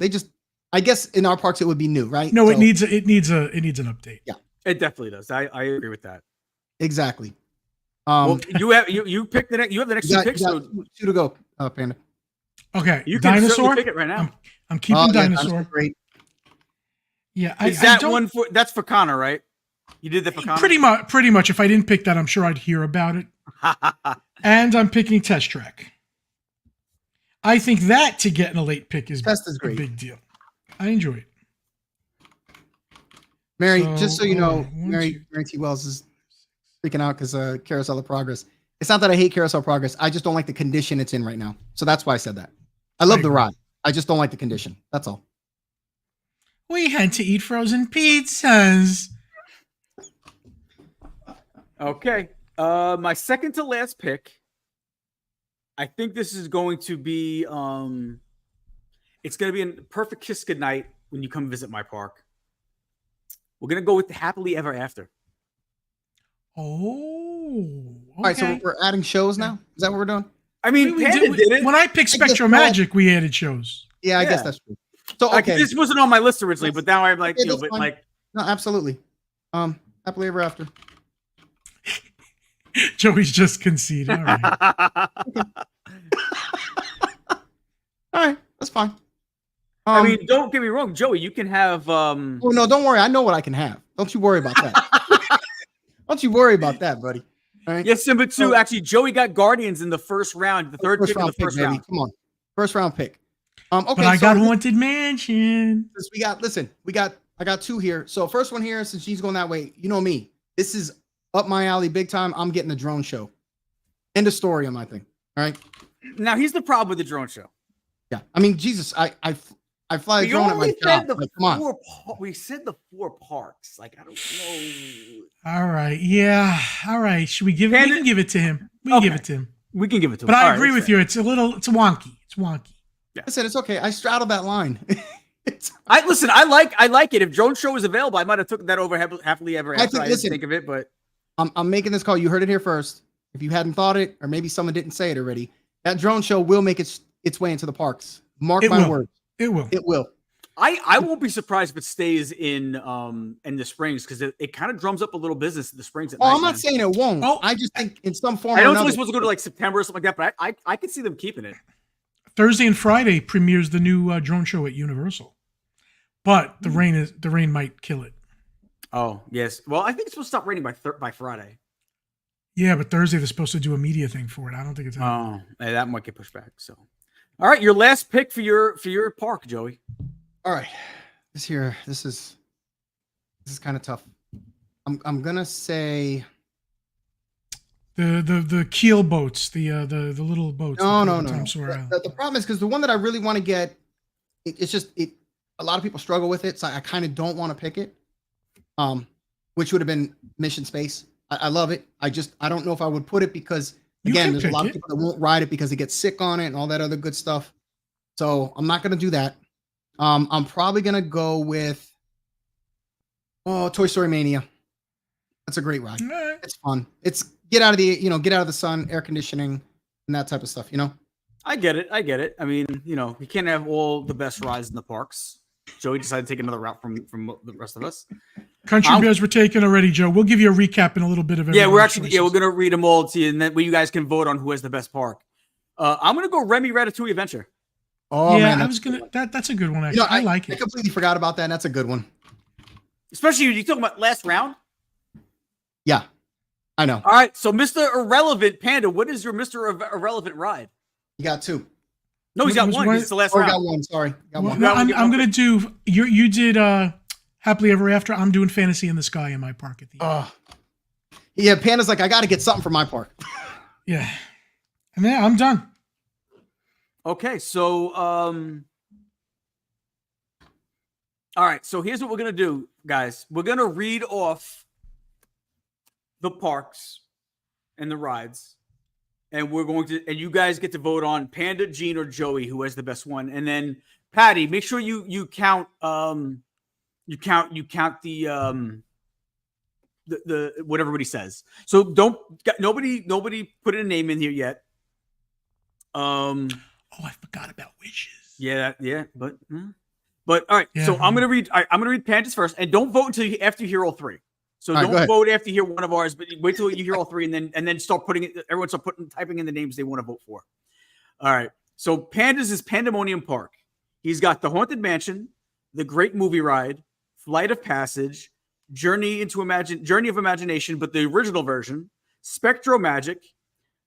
I guess in our parks it would be new, right? No, So, it needs an update. Yeah. It definitely does. I agree with that. exactly. Well, you picked the next. You have the next two picks. So two to go, Panda. Okay, you can dinosaur. certainly pick it right now. I'm keeping dinosaur. Great. Yeah, Is that one for? That's for Connor, right? You did that for Connor. Pretty much. If I didn't pick that, I'm sure I'd hear about it. And I'm picking Test Track. I think that to get in a late pick is a great. big deal. I enjoy it. Mary, So, just so you know, one, Mary T. Wells is freaking out because Carousel of Progress. It's not that I hate Carousel of Progress. I just don't like the condition it's in right now. So that's why I said that. I love the ride. I just don't like the condition. That's all. We had to eat frozen pizzas. Okay. My second to last pick. I think this is going to be it's going to be a perfect kiss goodnight when you come visit my park. We're going to go with the Happily Ever After. Oh. Okay. All right, so we're adding shows now? Is that what we're doing? I mean, Panda did it. When I picked Spectro Magic, we added shows. Yeah, I guess that's true. So okay. This wasn't on my list originally, but now I'm like, no, absolutely. Happily Ever After. Joey's just conceded. All right. All right, that's fine. I mean, don't get me wrong, Joey. You can have. Oh no, don't worry. I know what I can have. Don't you worry about that. Don't you worry about that, buddy. All right. Yes, Simba 2. Actually, Joey got Guardians in the first round, the third pick of the first round. Come on, first round pick. Okay, but I got Haunted Mansion. I got two here. So first one here, since she's going that way, you know me. This is up my alley big time. I'm getting the drone show. End of story on my thing. All right. Now here's the problem with the drone show. Yeah, I mean, Jesus, I fly a drone at my job. Like, come on. We said the 4 parks. Like, I don't know. All right. Yeah. All right. Should we give it? We can give it to him. We can give it to him. We can give it to him. But I agree with you. It's wonky. It's wonky. Yeah. I said it's okay. I straddled that line. I like it. If drone show was available, I might have took that over Happily Ever After. I didn't think of it, but I'm making this call. You heard it here first. If you hadn't thought it, or maybe someone didn't say it already, that drone show will make its way into the parks. Mark my words. It will. It will. I won't be surprised if it stays in the Springs because it kind of drums up a little business in the Springs. I'm not saying it won't. I just think in some form. I know it's only supposed to go to like September or something like that, but I could see them keeping it. Thursday and Friday premieres the new drone show at Universal, but the rain might kill it. Oh yes. Well, I think it's supposed to stop raining by Friday. Yeah, but Thursday they're supposed to do a media thing for it. I don't think it's happening. Oh, that might get pushed back. So, all right, your last pick for your park, Joey. All right, this is kind of tough. I'm gonna say the keel boats, the little boats. No. The problem is because the one that I really want to get, it's just a lot of people struggle with it, so I kind of don't want to pick it. Which would have been Mission Space. I love it. I don't know if I would put it because again, there's a lot of people that won't ride it because they get sick on it and all that other good stuff. So I'm not gonna do that. I'm probably gonna go with Toy Story Mania. That's a great ride. It's fun. It's get out of the sun, air conditioning, and that type of stuff. I get it. I mean, you can't have all the best rides in the parks. Joey decided to take another route from the rest of us. Country beers were taken already, Joe. We'll give you a recap in a little bit of it. Yeah, we're gonna read them all to you, and then you guys can vote on who has the best park. I'm gonna go Remy Ratatouille Adventure. Oh yeah, man, I was gonna. That's a good one. Actually, I like it. I completely forgot about that. And that's a good one. Especially you talking about last round. Yeah, I know. All right, so Mr. Irrelevant Panda, what is your Mr. Irrelevant ride? You got two. No, he's got one. It's the last round. I got one. Sorry, got one. No, I'm gonna do. You did Happily Ever After. I'm doing Fantasy in the Sky in my park at the end. Yeah, Panda's like, I got to get something for my park. Yeah, and then I'm done. Okay, so all right, so here's what we're gonna do, guys. We're gonna read off the parks and the rides, and you guys get to vote on Panda, Gene, or Joey who has the best one, and then Patty, make sure you count the the what everybody says. So nobody put a name in here yet. Oh, I forgot about wishes. Yeah, but all right. Yeah. So I'm gonna read Pandas first, and don't vote until after you hear all three. So don't vote after you hear one of ours, but wait till you hear all three, and then start putting it. Everyone start typing in the names they want to vote for. All right. So Pandas is Pandemonium Park. He's got the Haunted Mansion, the Great Movie Ride, Flight of Passage, Journey of Imagination, but the original version, Spectro Magic,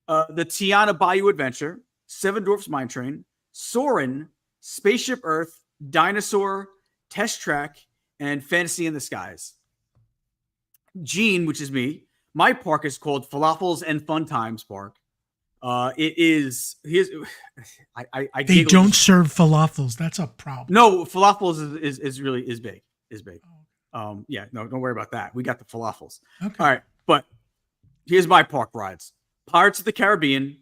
the Tiana Bayou Adventure, Seven Dwarfs Mine Train, Soarin', Spaceship Earth, Dinosaur, Test Track, and Fantasy in the Skies. Gene, which is me, my park is called Falafels and Fun Times Park. It is. They don't serve falafels. That's a problem. No, falafels is really big. Yeah, no, don't worry about that. We got the falafels. Okay. All right, but here's my park rides: Pirates of the Caribbean,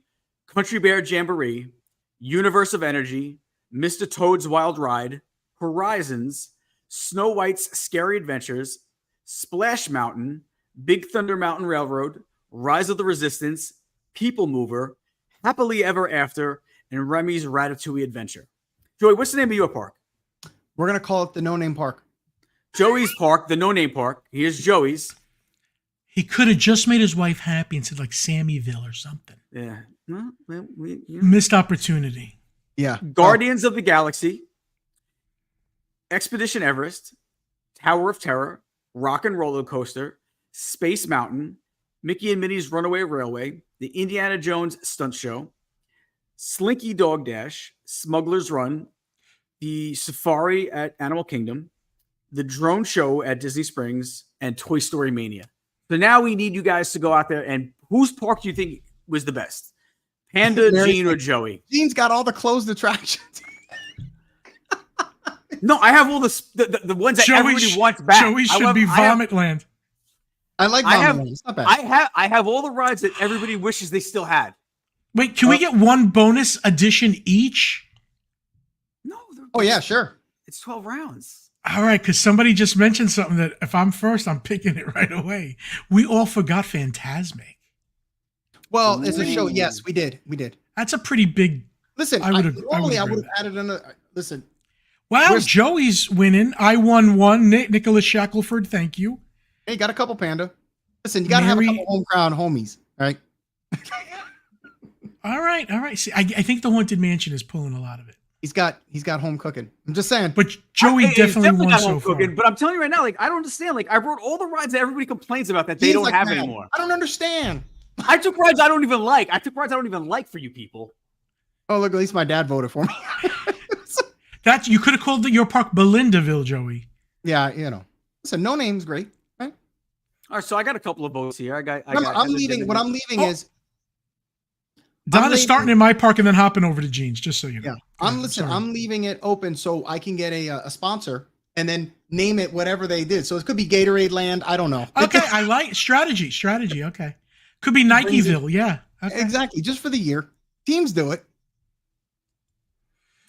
Country Bear Jamboree, Universe of Energy, Mr. Toad's Wild Ride, Horizons, Snow White's Scary Adventures, Splash Mountain, Big Thunder Mountain Railroad, Rise of the Resistance, People Mover, Happily Ever After, and Remy's Ratatouille Adventure. Joey, what's the name of your park? We're going to call it the No Name Park. Joey's park, the No Name Park. Here's Joey's. He could have just made his wife happy and said like Sammyville or something. Yeah. Missed opportunity. Yeah. Guardians of the Galaxy, Expedition Everest, Tower of Terror, Rock and Roller Coaster, Space Mountain, Mickey and Minnie's Runaway Railway, the Indiana Jones Stunt Show, Slinky Dog Dash, Smuggler's Run, the Safari at Animal Kingdom, the Drone Show at Disney Springs, and Toy Story Mania. So now we need you guys to go out there, and whose park do you think was the best? Panda, Gene, or Joey? Gene's got all the closed attractions. No, I have all the ones that everybody wants back. Joey should be Vomit Land. I like Vomit Land. It's not bad. I have all the rides that everybody wishes they still had. Wait, can we get one bonus edition each? No. Oh, yeah, sure. It's 12 rounds. All right, because somebody just mentioned something that if I'm first, I'm picking it right away. We all forgot Fantasmic. Well, it's a show. Yes, we did. That's a pretty big. Listen, I would have added another. Listen. Wow, Joey's winning. I won one. Nicholas Shackelford, thank you. Hey, got a couple, Panda. Listen, you got to have a couple home crowd homies, right? All right. See, I think the Haunted Mansion is pulling a lot of it. He's got home cooking. I'm just saying. But Joey definitely won so far. But I'm telling you right now, like I don't understand. Like I wrote all the rides that everybody complains about that they don't have anymore. I don't understand. I took rides I don't even like. I took rides I don't even like for you people. Oh, look, at least my dad voted for me. That you could have called your park Belindaville, Joey. Yeah, Listen, No Name's great, right? All right, so I got a couple of votes here. I'm leaving. What I'm leaving is Donna's starting in my park and then hopping over to Gene's, just so you know. Yeah, I'm leaving it open so I can get a sponsor and then name it whatever they did. So it could be Gatorade Land. I don't know. Okay, I like strategy. Okay, could be Nikeville. Yeah, okay. Exactly. Just for the year, teams do it.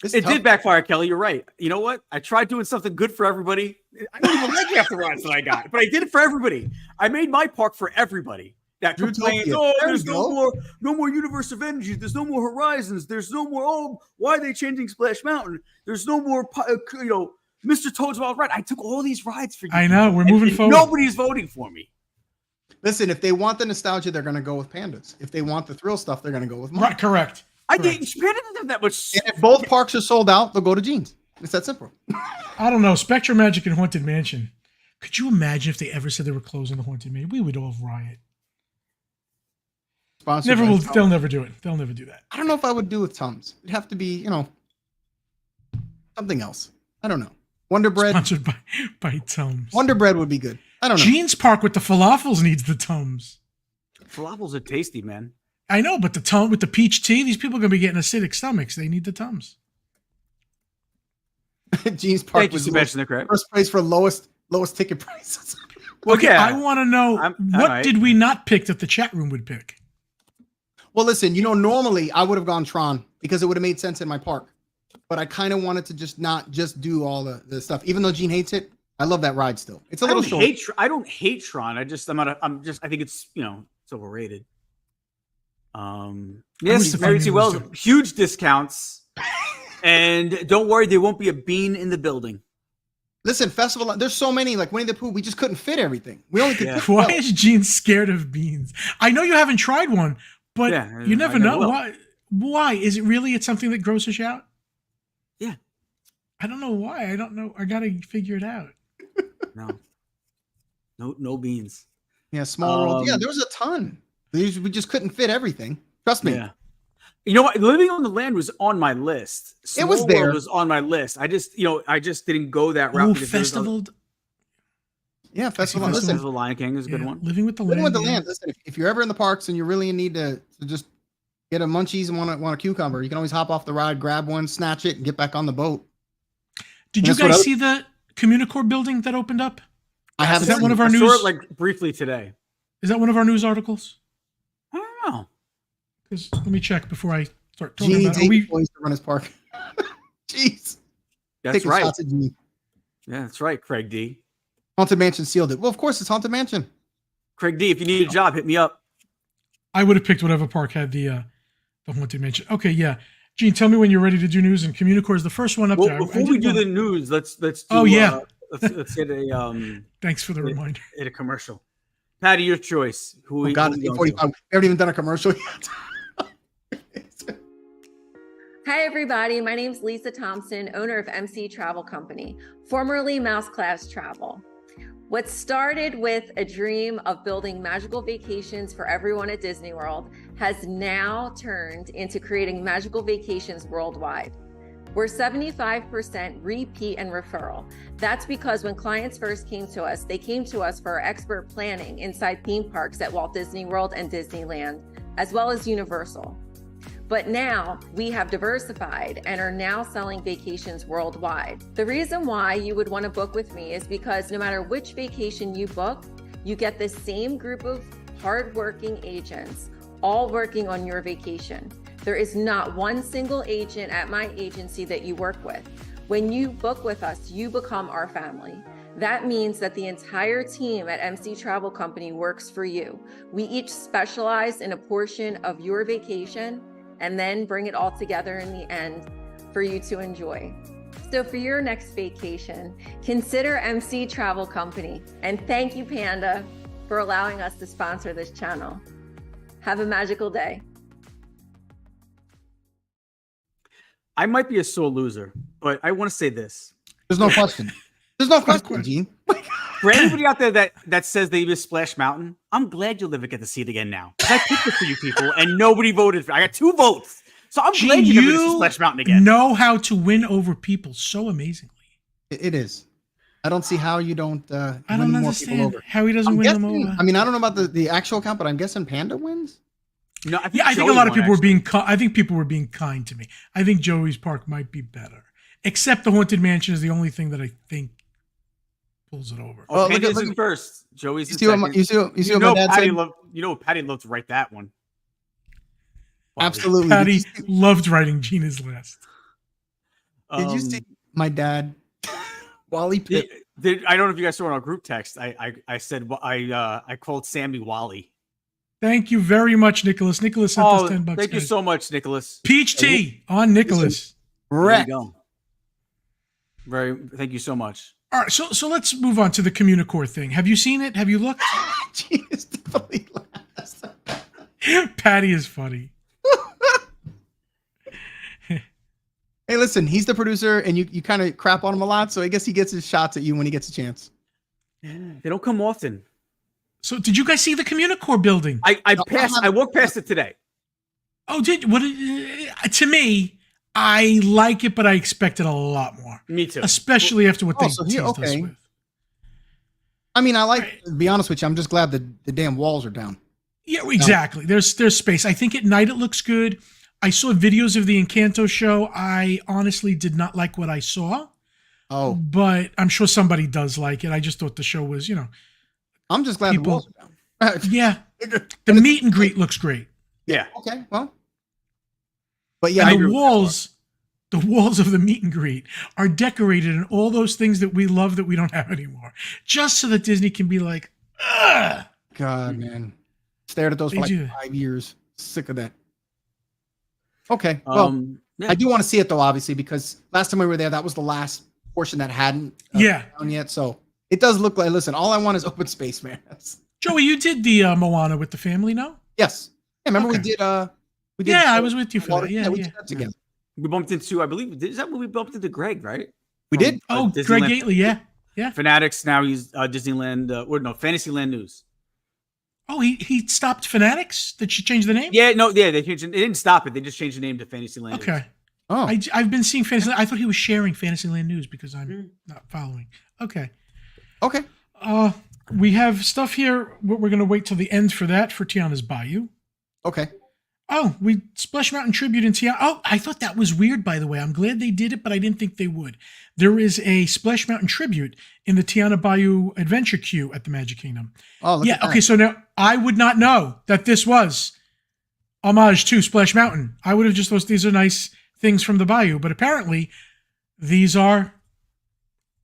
It did backfire, Kelly. You're right. You know what? I tried doing something good for everybody. I don't even like half the rides that I got, but I did it for everybody. I made my park for everybody. That complains, there's no more Universe of Energy. There's no more Horizons. There's no more. Why are they changing Splash Mountain? There's no more. Mr. Toad's Wild Ride. I took all these rides for you. I know we're moving forward. Nobody's voting for me. Listen, if they want the nostalgia, they're going to go with Pandas. If they want the thrill stuff, they're going to go with mine. Right, correct. I didn't. Panda didn't have that much. And if both parks are sold out, they'll go to Gene's. It's that simple. I don't know. Spectrum Magic and Haunted Mansion. Could you imagine if they ever said they were closing the Haunted Mansion? We would all riot. They'll never do it. They'll never do that. I don't know if I would do with Tums. It'd have to be, something else. I don't know. Wonder Bread. Sponsored by Tums. Wonder Bread would be good. I don't know. Gene's Park with the falafels needs the Tums. Falafels are tasty, man. I know, but with the peach tea, these people are going to be getting acidic stomachs. They need the Tums. Gene's Park Thank was you, Sebastian the Crab. First place for lowest ticket prices. Okay, I want to know what did we not pick that the chat room would pick? Well, listen, normally I would have gone Tron because it would have made sense in my park. But I kind of wanted to just not just do all the stuff. Even though Gene hates it, I love that ride still. It's a little short. I don't hate Tron. I think it's, it's overrated. Yes, Mary T. Wells, huge discounts. And don't worry, there won't be a bean in the building. Listen, festival, there's so many, like Winnie the Pooh, we just couldn't fit everything. We only could fit Why is Gene scared of beans? I know you haven't tried one, but you never know. Why? Is it really, it's something that grosses you out? Yeah. I don't know why. I don't know. I got to figure it out. No beans. Yeah, small world. Yeah, there was a ton. We just couldn't fit everything. Trust me. Yeah. You know what? Living on the Land was on my list. It was there. World was on my list. I just didn't go that route. Festival. Yeah, Festival. Listen, the Lion King is a good one. Living with the Land. Listen, if you're ever in the parks and you're really in need to just get a munchies and want a cucumber, you can always hop off the ride, grab one, snatch it, and get back on the boat. Did you guys see the Communicore building that opened up? I haven't. Is that one of our news? I saw it like briefly today. Is that one of our news articles? I don't know. Because let me check before I start talking about it. To run his park. Jeez. That's right. Yeah, that's right, Craig D. Haunted Mansion sealed it. Well, of course, it's Haunted Mansion. Craig D, if you need a job, hit me up. I would have picked whatever park had the Haunted Mansion. Okay, yeah. Gene, tell me when you're ready to do news, and Communicore is the first one up there. Before we do the news, let's do, let's hit a thanks for the reminder. Hit a commercial. Patty, your choice. We haven't even done a commercial yet. Hi, everybody. My name is Lisa Thompson, owner of MC Travel Company, formerly Mouse Class Travel. What started with a dream of building magical vacations for everyone at Disney World has now turned into creating magical vacations worldwide. We're 75% repeat and referral. That's because when clients first came to us, they came to us for our expert planning inside theme parks at Walt Disney World and Disneyland, as well as Universal. But now we have diversified and are now selling vacations worldwide. The reason why you would want to book with me is because no matter which vacation you book, you get the same group of hardworking agents all working on your vacation. There is not one single agent at my agency that you work with. When you book with us, you become our family. That means that the entire team at MC Travel Company works for you. We each specialize in a portion of your vacation and then bring it all together in the end for you to enjoy. So for your next vacation, consider MC Travel Company. And thank you, Panda, for allowing us to sponsor this channel. Have a magical day. I might be a sore loser, but I want to say this. There's no question. There's no question, Gene. For anybody out there that says they miss Splash Mountain, I'm glad you'll never get to see it again now. I picked it for you people, and nobody voted for it. I got 2 votes. So I'm glad you never get to see Splash Mountain again. Know how to win over people so amazingly. It is. I don't see how you don't I don't win understand more people over. How he doesn't win them over. I mean, I don't know about the actual count, but I'm guessing Panda wins. No, I think a lot of people were being. I think people were being kind to me. I think Joey's Park might be better, except the Haunted Mansion is the only thing that I think pulls it over. Oh, Panda's in first. Joey's in second. You see what my dad Patty said? loved. You know, Patty loved to write that one. Absolutely. Patty loved writing Gina's list. Did you see my dad? Wally Pitt. I don't know if you guys saw in our group text. I said I called Sammy Wally. Thank you very much, Nicholas. Nicholas sent us $10. Thank you so much, Nicholas. Peach tea on Nicholas. Correct. Thank you so much. All right, so let's move on to the Communicore thing. Have you seen it? Have you looked? Jeez, definitely last. Patty is funny. Hey, listen, he's the producer, and you kind of crap on him a lot, so I guess he gets his shots at you when he gets a chance. Yeah, they don't come often. So did you guys see the Communicore building? I walked past it today. Oh, to me, I like it, but I expected a lot more. Me too. Especially after what they teased us with. I mean, to be honest with you, I'm just glad the damn walls are down. Yeah, exactly. There's space. I think at night it looks good. I saw videos of the Encanto show. I honestly did not like what I saw. Oh. But I'm sure somebody does like it. I just thought the show was, I'm just glad the walls are down. Yeah. The meet and greet looks great. Yeah. Okay, well. But yeah, and the the walls of the meet and greet are decorated in all those things that we love that we don't have anymore, just so that Disney can be like, ugh. God, man. Stared at those They for like do. 5 years. Sick of that. Okay. Well, Yeah. I do want to see it though, obviously, because last time we were there, that was the last portion that hadn't done yet. So it does look like, listen, all I want is open space, man. Joey, you did the Moana with the family, no? Yes. Yeah, remember we did Yeah, I was with you for that. Yeah, we yeah. did that together. We bumped into, I believe, is that when we bumped into Greg, right? We did. Oh, Disneyland. Greg Gately, yeah. Yeah. Fanatics, now he's Disneyland, Fantasyland News. Oh, he stopped Fanatics? Did she change the name? Yeah, they changed it. They didn't stop it. They just changed the name to Fantasyland News. Okay. Oh, I've been seeing Fantasyland. I thought he was sharing Fantasyland News because I'm not following. Okay. okay. We have stuff here. We're going to wait till the end for that for Tiana's Bayou. Okay. Oh, we Splash Mountain tribute in Tiana. Oh, I thought that was weird, by the way. I'm glad they did it, but I didn't think they would. There is a Splash Mountain tribute in the Tiana Bayou Adventure Queue at the Magic Kingdom. Oh, look Yeah, at that. okay, so now I would not know that this was homage to Splash Mountain. I would have just thought these are nice things from the Bayou, but apparently these are,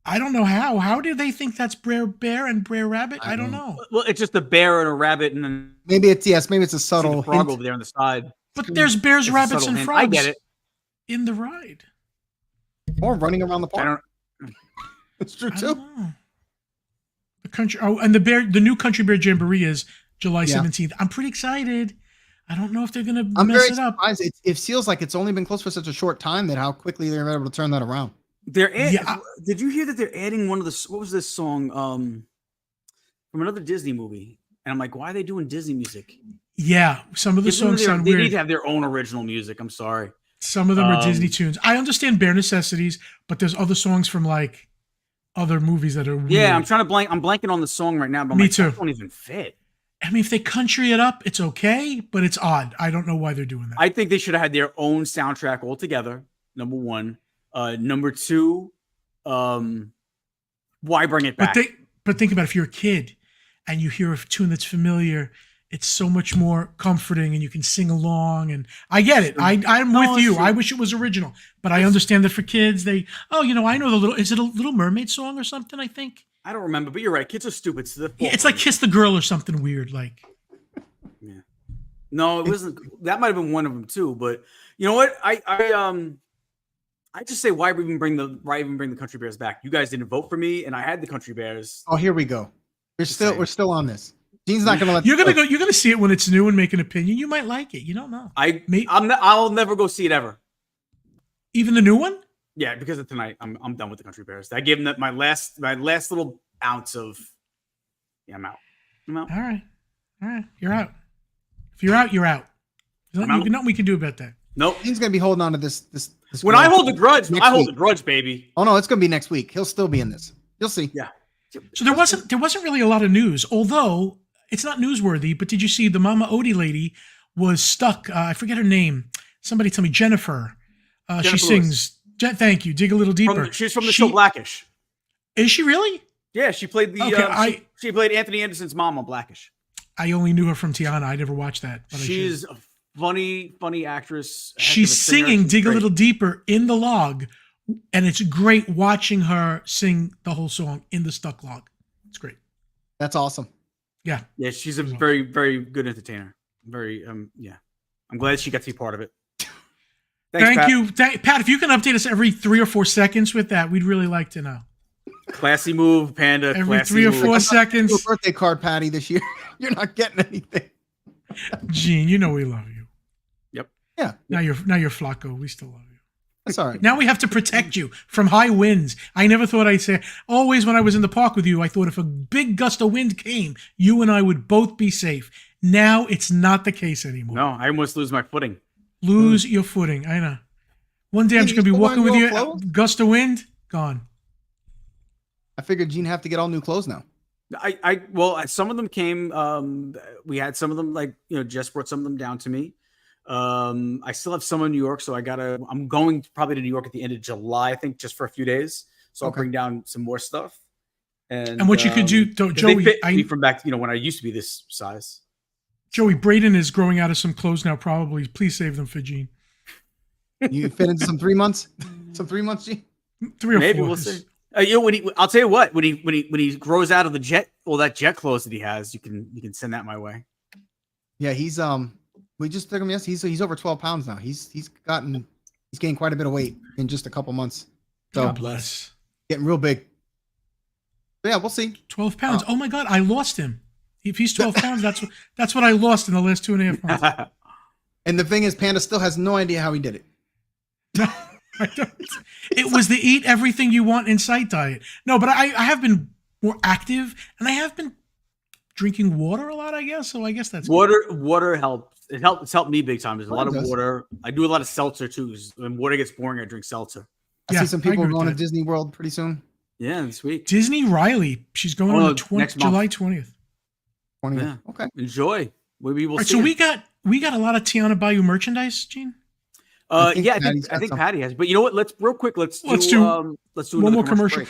I don't know how. How do they think that's Brer Bear and Brer Rabbit? I don't know. Well, it's just a bear and a rabbit, and then Maybe it's a see subtle the frog hint. over there on the side. But there's bears, It's a rabbits, subtle and hint. frogs I get it. in the ride. Or running around the I park. don't. It's true I too. don't know. The country. Oh, and the new Country Bear Jamboree is July Yeah. 17th. I'm pretty excited. I don't know if they're gonna I'm mess very it up. surprised. It feels like it's only been closed for such a short time that how quickly they're able to turn that around. Did you hear that they're adding one of the? What was this song? From another Disney movie, and I'm like, why are they doing Disney music? Yeah, some of the songs sound They weird. need to have their own original music. I'm sorry. Some of them are Disney tunes. I understand Bare Necessities, but there's other songs from like other movies that are weird. Yeah, I'm trying to blank. I'm blanking on the song right now, but I'm Me like, too. That don't even fit. I mean, if they country it up, it's okay, but it's odd. I don't know why they're doing that. I think they should have had their own soundtrack altogether. Number one. Number two, why bring it back? But think about it, if you're a kid and you hear a tune that's familiar, it's so much more comforting and you can sing along. And I get it. I'm No, with you. it's- I wish it was original, but I understand that for kids, I know is it a Little Mermaid song or something? I think. I don't remember, but you're right. Kids are stupid. So Yeah, it's like Kiss the Girl or something weird. Like, no, it wasn't. That might have been one of them too. But you know what? I just say why even bring the Country Bears back? You guys didn't vote for me, and I had the Country Bears. Oh, here we go. We're still on this. Gene's not gonna let you're gonna see it when it's new and make an opinion. You might like it. You don't know. I'll never go see it ever. Even the new one? Yeah, because of tonight, I'm done with the Country Bears. I gave them my last little ounce of. Yeah, I'm out. All right. You're out. If you're out, you're out. There's nothing we can do about that. Nope. Gene's gonna be holding on to this. When I hold the grudge, next I hold week. the grudge, baby. Oh no, it's gonna be next week. He'll still be in this. You'll see. Yeah. So there wasn't really a lot of news, although it's not newsworthy. But did you see the Mama Odie lady was stuck? I forget her name. Somebody tell me. Jennifer. She Jennifer sings. Thank you. Dig a little deeper. She's from the show Blackish. Is she really? Yeah, she played the. Okay, she played Anthony Anderson's mom on Blackish. I only knew her from Tiana. I never watched that. But She's a funny actress. She's singing "Dig a Little Deeper" in the log, and it's great watching her sing the whole song in the stuck log. It's great. That's awesome. Yeah. Yeah, she's a very, very good entertainer. Very, yeah. I'm glad she got to be part of it. Thanks, Thank Pat. you, Pat. If you can update us every 3 or 4 seconds with that, we'd really like to know. Classy move, Panda. Every classy 3 or move. 4 Your seconds. birthday card, Patty, this year. You're not getting anything. Gene, you know we love you. Yep. Yeah. Now you're Flacco. We still love you. That's all right. Now we have to protect you from high winds. I never thought I'd say. Always when I was in the park with you, I thought if a big gust of wind came, you and I would both be safe. Now it's not the case anymore. No, I almost lose my footing. Lose your footing. I know. One day I'm just gonna be still walking with wearing you. your clothes? Gust of wind, gone. I figured Gene have to get all new clothes now. Well, some of them came. We had some of them, like, Jess brought some of them down to me. I still have some in New York, so I'm going probably to New York at the end of July, I think, just for a few days. So I'll bring down some more stuff. And what you could do, Joey, they fit me from back, when I used to be this size. Joey, Braden is growing out of some clothes now. Probably, please save them for Gene. You fit into some 3 months? Some 3 months, G? 3 or Maybe 4. we'll see. I'll tell you what. When he grows out of the jet, that jet clothes that he has, you can send that my way. Yeah, he's we just took him yesterday. He's over 12 pounds now. He's gained quite a bit of weight in just a couple months. So God bless. getting real big. But yeah, we'll see. 12 pounds. Oh my God, I lost him. If he's 12 pounds, that's what I lost in the last 2.5 months. And the thing is, Panda still has no idea how he did it. No, I don't. It was the eat everything you want in sight diet. No, but I have been more active, and I have been drinking water a lot, I guess. So I guess that's water. Water helps. It's helped me big time. There's a lot of does. water. I do a lot of seltzer too. When water gets boring, I drink seltzer. I Yeah, see some I people agree with going to that. Disney World pretty soon. Yeah, this week. Disney Riley. She's going on the next month. July 20th. 20. Yeah. Okay. Enjoy. Maybe we'll All right, see. so it. we got a lot of Tiana Bayou merchandise, Gene. I think I Patty's got think some. Patty has. But you know what? Let's do one another more commercial. break.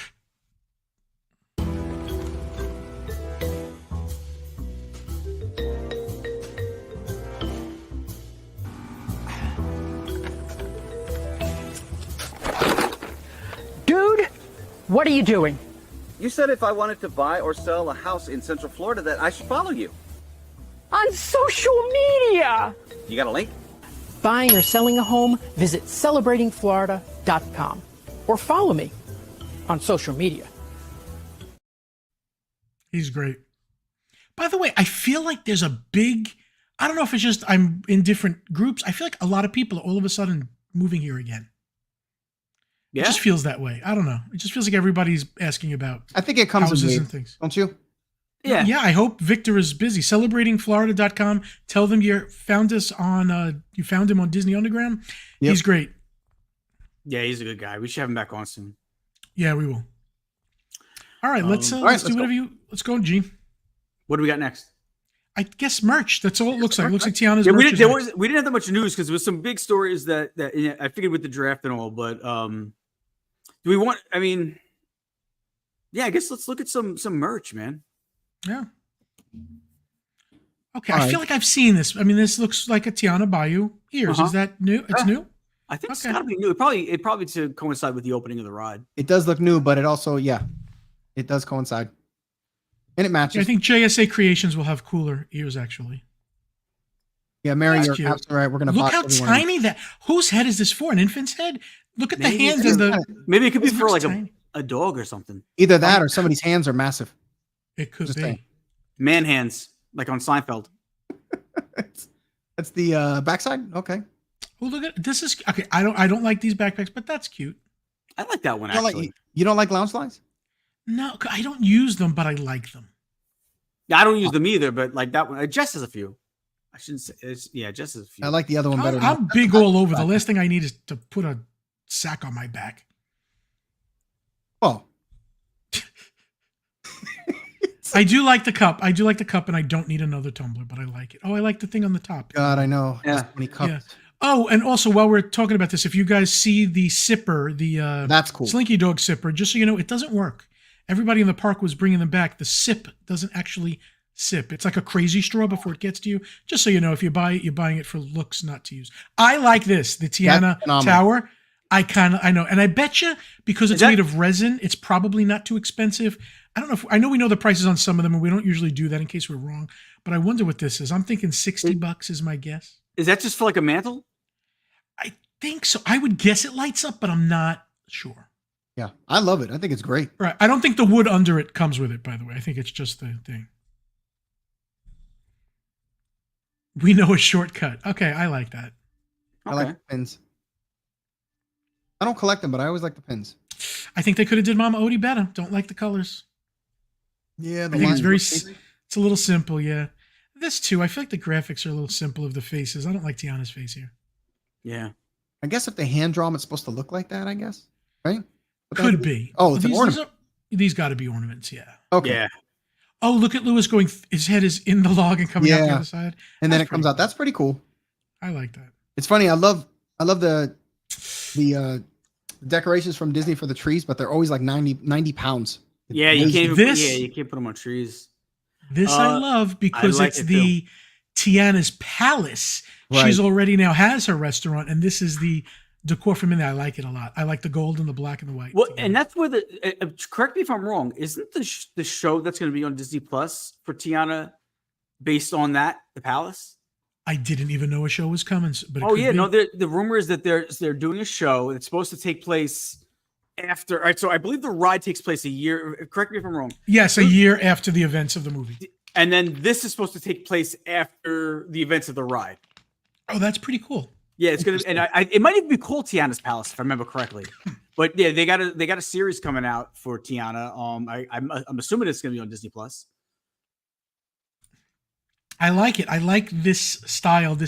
Dude, what are you doing? You said if I wanted to buy or sell a house in Central Florida that I should follow you. On social media! You got a link? Buying or selling a home, visit celebratingflorida.com or follow me on social media. He's great. By the way, I feel like there's a big, I don't know if it's just I'm in different groups. I feel like a lot of people are all of a sudden moving here again. Yeah. It just feels that way. I don't know. It just feels like everybody's asking about I think it comes in houses waves, and things. don't you? Yeah. Yeah, I hope Victor is busy. Celebratingflorida.com. Tell them you found us on you found him on Disney Underground. Yep. He's great. Yeah, he's a good guy. We should have him back on soon. Yeah, we will. All right, let's right, let's do let's whatever you let's go, Gene. What do we got next? I guess merch. That's all it looks like. It looks like Tiana's Yeah, merch. we didn't have that much news because there was some big stories that I figured with the draft and all, but do we want? I mean, yeah, I guess let's look at some merch, man. Yeah. Okay, All I right. feel like I've seen this. I mean, this looks like a Tiana Bayou ears. Uh-huh. Is that new? It's Yeah. new? I think it's Okay. got to be new. It probably to coincide with the opening of the ride. It does look new, but it also, yeah, it does coincide. And it matches. Yeah, I think JSA Creations will have cooler ears, actually. Yeah, Mary, That's you're cute. absolutely right. We're going to Look box how everyone in. tiny that. Whose head is this for? An infant's head? Look at the Maybe hands it's and the. Maybe it could be It for looks like tiny. a dog or something. Either that or somebody's hands are massive. It could Just be. saying. Man hands, like on Seinfeld. That's the backside? Okay. Well, look at this. Is okay. I don't like these backpacks, but that's cute. I like that one You don't actually. like, you don't like lounge slides? No, I don't use them, but I like them. Yeah, I don't use them either, but like that one, Jess has a few. I shouldn't say. Jess has a few. I like the other one better. than I'm that. big all over. The last thing I need is to put a sack on my back. Oh, I do like the cup. And I don't need another tumbler, but I like it. Oh, I like the thing on the top. God, I know. Yeah. Just 20 cups. Yeah. Oh, and also while we're talking about this, if you guys see the sipper, the That's cool. Slinky Dog sipper, just so you know, it doesn't work. Everybody in the park was bringing them back. The sip doesn't actually sip. It's like a crazy straw before it gets to you. Just so you know, if you buy it, you're buying it for looks, not to use. I like this, the Tiana phenomenal. Tower. I know. And I bet you, because it's that- made of resin, it's probably not too expensive. I don't know I know we know the prices on some of them, and we don't usually do that in case we're wrong. But I wonder what this is. I'm thinking $60 is my guess. Is that just for like a mantle? I think so. I would guess it lights up, but I'm not sure. Yeah, I love it. I think it's great. Right. I don't think the wood under it comes with it, by the way. I think it's just the thing. We know a shortcut. Okay, I like that. I like the pins. I don't collect them, but I always like the pins. I think they could have did Mama Odie better. Don't like the colors. Yeah, I think it's it's a little simple, yeah. This too, I feel like the graphics are a little simple of the faces. I don't like Tiana's face here. Yeah. I guess if they hand draw them, it's supposed to look like that, I guess. Right? Could be. Oh, it's an ornament. These got to be ornaments, yeah. Okay. Yeah. Oh, look at Lewis going. His head is in the log and coming out the Yeah. other side. And then That's it comes pretty out. That's pretty cool. I like that. It's funny. I love the decorations from Disney for the trees, but they're always like 90 pounds. Yeah, you can't. This- you can't put them on trees. This I love because like it's it the Tiana's Palace. Right. She's already now has her restaurant, and this is the decor from in there. I like it a lot. I like the gold and the black and the white. Well, together. and that's where correct me if I'm wrong. Isn't the show that's going to be on Disney Plus for Tiana based on that, the Palace? I didn't even know a show was coming. But No. The rumor is that they're doing a show that's supposed to take place after. All right, so I believe the ride takes place a year. Correct me if I'm wrong. Yes, a year after the events of the movie. And then this is supposed to take place after the events of the ride. Oh, that's pretty cool. Yeah, it's gonna, and it might even be called Tiana's Palace if I remember correctly. But yeah, they got a series coming out for Tiana. I'm assuming it's gonna be on Disney Plus. I like it. I like this style, the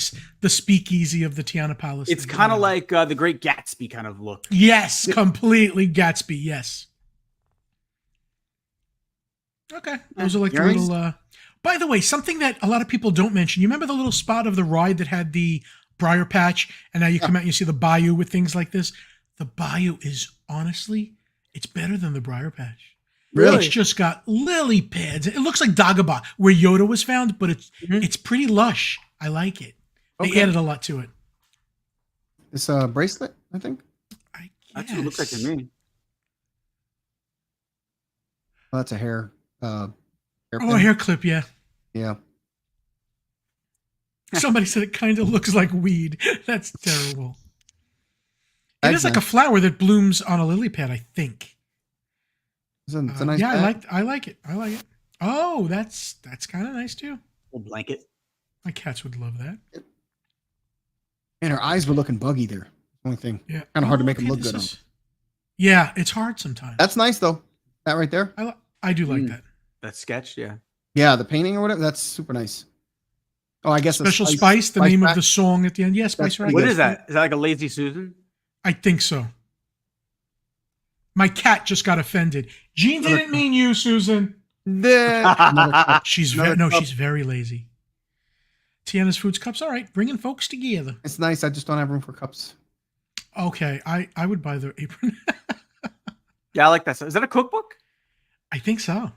speakeasy of the Tiana Palace. It's kind of like the Great Gatsby kind of look. Yes, completely Gatsby. Yes. Okay, those are like the little. By the way, something that a lot of people don't mention. You remember the little spot of the ride that had the briar patch, and now you come out and you see the Bayou with things like this. The Bayou is honestly, it's better than the briar patch. Really? It's just got lily pads. It looks like Dagobah, where Yoda was found, but it's pretty lush. I like it. They added a lot to it. It's a bracelet, I think. That's what it looks like to me. Oh, that's a hair. A hair clip, yeah. Yeah. Somebody said it kind of looks like weed. That's terrible. It is like Excellent. a flower that blooms on a lily pad, I think. It's a nice yeah, bag. I like it. Oh, that's kind of nice too. Little blanket. My cats would love that. And her eyes were looking buggy there. Only thing. Yeah, Kind of hard to make them look good. Yeah, it's hard sometimes. That's nice though. That right there. I do like that. That sketch, yeah. Yeah, the painting or whatever. That's super nice. Oh, I guess Special Spice, the name of the song at the end. Yes, Spice Rack. What is that? Is that like a Lazy Susan? I think so. My cat just got offended. Jean didn't mean you, Susan. She's very lazy. Tiana's Foods cups. All right, bringing folks together. It's nice. I just don't have room for cups. Okay, I would buy their apron. Yeah, I like that. Is that a cookbook? I think so.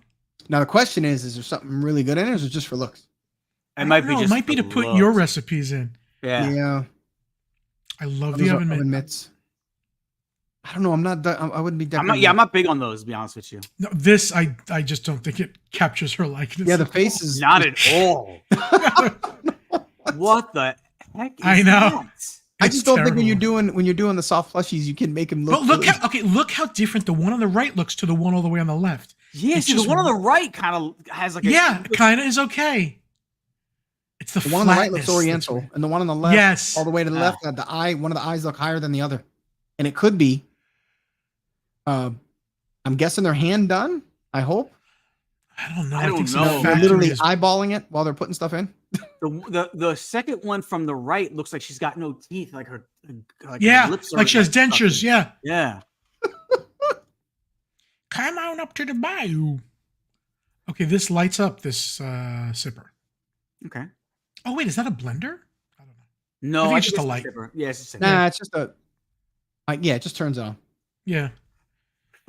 Now the question is there something really good in it, or is it just for looks? It might be to put your recipes in. Yeah. Yeah. I love the oven mitts. I don't know. I'm not. I wouldn't be. I'm not big on those, to be honest with you. No, this I just don't think it captures her likeness. Yeah, the face is not at all. What the heck? I know. That? I just don't think when you're doing the soft plushies, you can make them look. But look how different the one on the right looks to the one all the way on the left. Yeah, the one on the right kind of has like kind of is okay. It's the one on the right looks oriental, and the one on the left, all the way to the left, one of the eyes look higher than the other, and it could be. I'm guessing they're hand done. I hope. I don't know. I don't know. They're literally eyeballing it while they're putting stuff in. The second one from the right looks like she's got no teeth, like her her lips are like she has dentures. Stuffy. Yeah. Come on up to the bayou. Okay, this lights up this sipper. Okay. Oh wait, is that a blender? I don't know. No, I think I it's just a light. Yeah, it's just a Nah, it's just a. It just turns on. Yeah.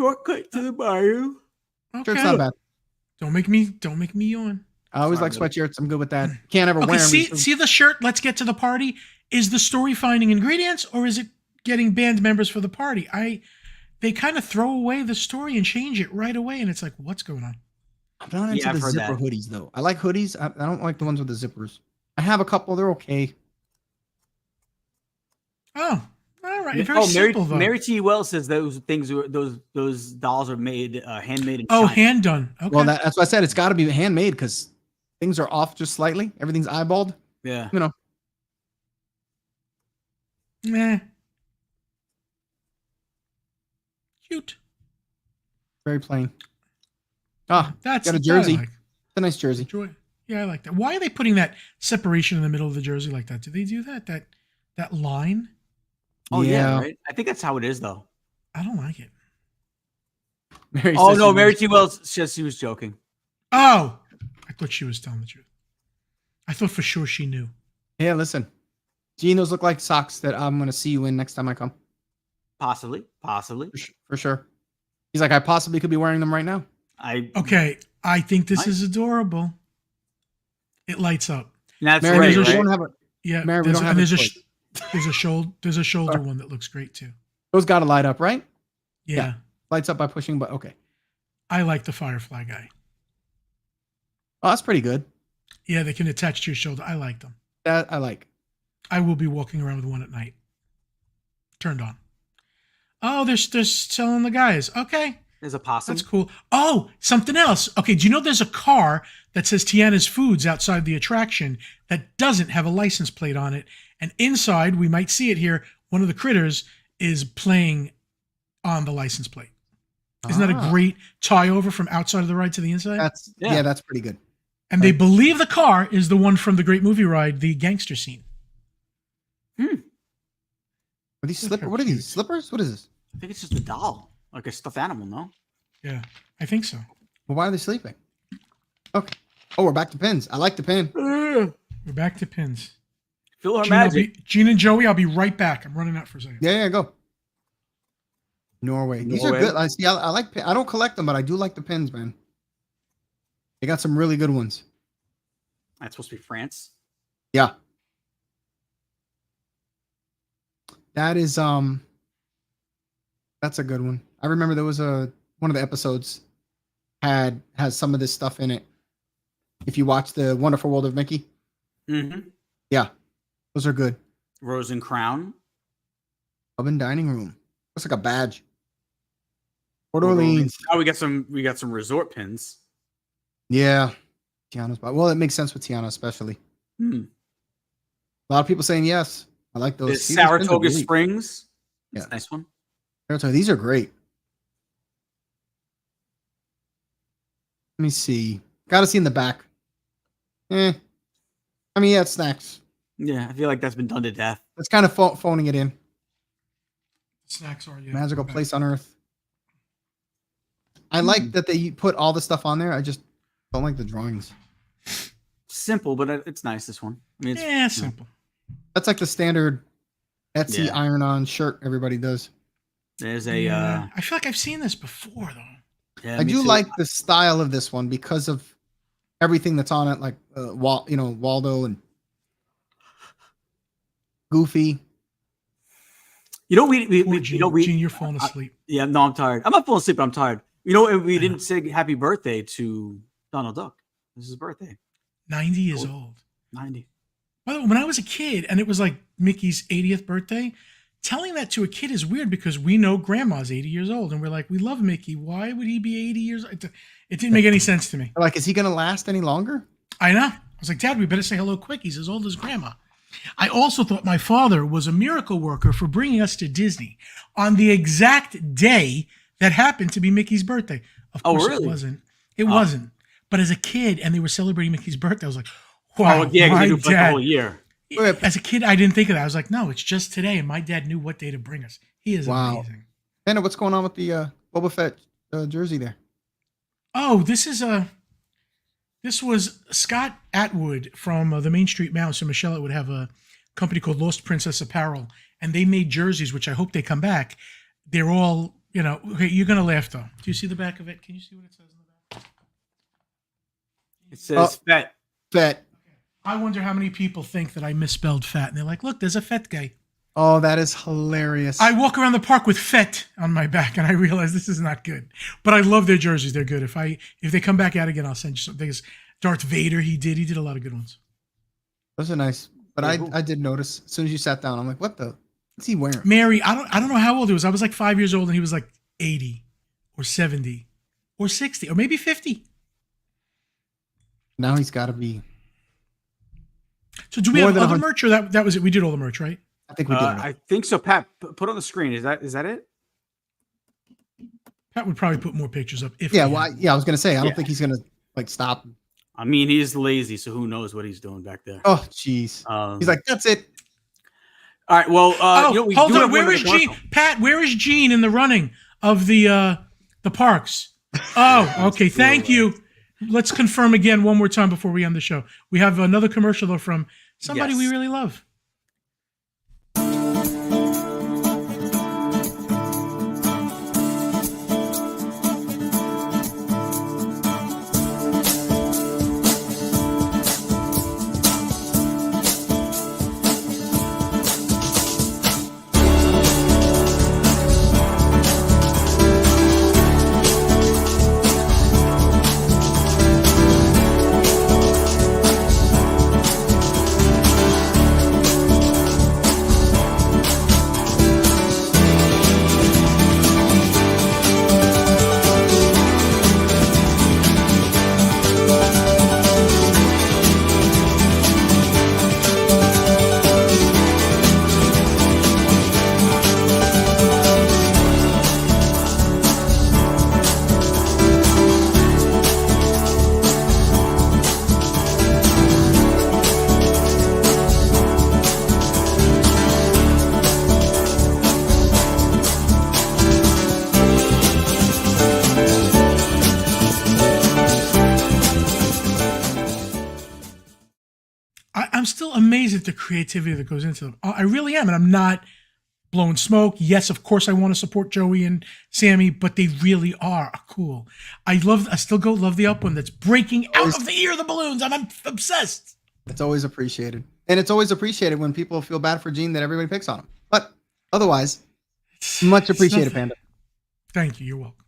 Shortcut to the bayou. Okay. Sure, it's not bad. Don't make me yawn. I always like sweatshirts. I'm good with that. Can't ever wear them. See the shirt. Let's get to the party. Is the story finding ingredients, or is it getting band members for the party? They kind of throw away the story and change it right away, and it's like, what's going on? I'm not into the zipper hoodies though. I like hoodies. I don't like the ones with the zippers. I have a couple. They're okay. Oh, all right. Very simple though. Mary T. Wells says those dolls are made handmade in China. China. Hand done. Okay. Well, that's why I said it's got to be handmade because things are off just slightly. Everything's eyeballed. Yeah. You know. Meh. Cute. Very plain. Ah, that's got a jersey. Like. It's a nice jersey. Yeah, I like that. Why are they putting that separation in the middle of the jersey like that? Do they do that? That line? Oh yeah, right? I think that's how it is though. I don't like it. Mary T. Wells says she was joking. Oh, I thought she was telling the truth. I thought for sure she knew. Yeah, listen. Gene, those look like socks that I'm going to see you in next time I come. Possibly. For sure. He's like, I possibly could be wearing them right now. Okay, I think this is adorable. It lights up. That's Mary, right. we don't have a. Yeah, Mary, we don't have a choice. There's a shoulder one that looks great too. Those got to light up, right? Yeah. Lights up by pushing, but okay. I like the Firefly guy. Oh, that's pretty good. Yeah, they can attach to your shoulder. I like them. That I like. I will be walking around with one at night. Turned on. Oh, they're selling the guys. Okay. There's a possum. That's cool. Oh, something else. Okay, do you know there's a car that says Tiana's Foods outside the attraction that doesn't have a license plate on it? And inside, we might see it here, one of the critters is playing on the license plate. Isn't that a great tie over from outside of the ride to the inside? That's pretty good. And they believe the car is the one from the Great Movie Ride, the gangster scene. Are these slippers? What are these? Slippers? What is this? I think it's just a doll, like a stuffed animal, no? Yeah, I think so. Well, why are they sleeping? Okay. Oh, we're back to pins. I like the pin. We're back to pins. Feel her magic. Gene and Joey, I'll be right back. I'm running out for a second. Yeah, go. Norway. These are good. I see. I like. I don't collect them, but I do like the pins, man. They got some really good ones. That's supposed to be France. Yeah. That is that's a good one. I remember there was one of the episodes has some of this stuff in it. If you watch the Wonderful World of Mickey. Mm-hmm. Yeah. Those are good. Rose and Crown. Pub and dining room. Looks like a badge. Port Orleans. Oh, we got some resort pins. Yeah. Tiana's. Well, it makes sense with Tiana, especially. A lot of people saying yes. I like those. Saratoga Springs. That's a nice one. Saratoga. These are great. Let me see. Gotta see in the back. I mean, yeah, it's snacks. Yeah, I feel like that's been done to death. That's kind of phoning it in. Snacks are, yeah. Magical place on Earth. I like that they put all the stuff on there. I just don't like the drawings. Simple, but it's nice, this one. I mean, it's, simple. That's like the standard Etsy iron-on shirt everybody does. There's I feel like I've seen this before, though. Yeah, I do like the style of this one because of everything that's on it, like Waldo and Goofy. Gene, you're falling asleep. No, I'm tired. I'm not falling asleep, but I'm tired. We didn't say happy birthday to Donald Duck. This is his birthday. 90 years old. 90. By the way, when I was a kid and it was like Mickey's 80th birthday, telling that to a kid is weird because we know Grandma's 80 years old and we're like, we love Mickey. Why would he be 80 years old? It didn't make any sense to me. Like, is he going to last any longer? I know. I was like, Dad, we better say hello quick. He's as old as Grandma. I also thought my father was a miracle worker for bringing us to Disney on the exact day that happened to be Mickey's birthday. Of course, really? It wasn't. It wasn't. But as a kid, and they were celebrating Mickey's birthday, I was like, wow, my dad. The whole year. As a kid, I didn't think of that. I was like, no, it's just today. And my dad knew what day to bring us. He is amazing. Anna, what's going on with the Boba Fett jersey there? Oh, this was Scott Atwood from the Main Street Mouse and Michelle Atwood have a company called Lost Princess Apparel, and they made jerseys, which I hope they come back. They're all, okay, you're going to laugh though. Do you see the back of it? Can you see what it says in the back? It says Fett. Fett. I wonder how many people think that I misspelled fat, and they're like, look, there's a Fett guy. Oh, that is hilarious. I walk around the park with Fett on my back, and I realize this is not good. But I love their jerseys. They're good. If they come back out again, I'll send you some. There's Darth Vader. He did a lot of good ones. Those are nice. But I did notice as soon as you sat down, I'm like, what's he wearing? Mary, I don't know how old he was. I was like 5 years old, and he was like 80 or 70 or 60 or maybe 50. Now he's got to be. So do we have other merch, or that was it? We did all the merch, right? I think we did. I think so. Pat, put on the screen. Is that it? Pat would probably put more pictures up. I was gonna say I don't think he's gonna stop. I mean, he's lazy, so who knows what he's doing back there? Oh, jeez. He's like, that's it. All right. Well, hold on. Where is Gene? Pat, where is Gene in the running of the parks? Oh, okay. Thank you. Let's confirm again one more time before we end the show. We have another commercial though from somebody we really love. the creativity that goes into them. I really am, and I'm not blowing smoke. Yes, of course I want to support Joey and Sammy, but they really are cool. I still love the up one that's breaking out of the ear of the balloons. I'm obsessed. It's always appreciated. And it's always appreciated when people feel bad for Gene that everybody picks on him. But otherwise, much appreciated, Panda. Thank you. You're welcome.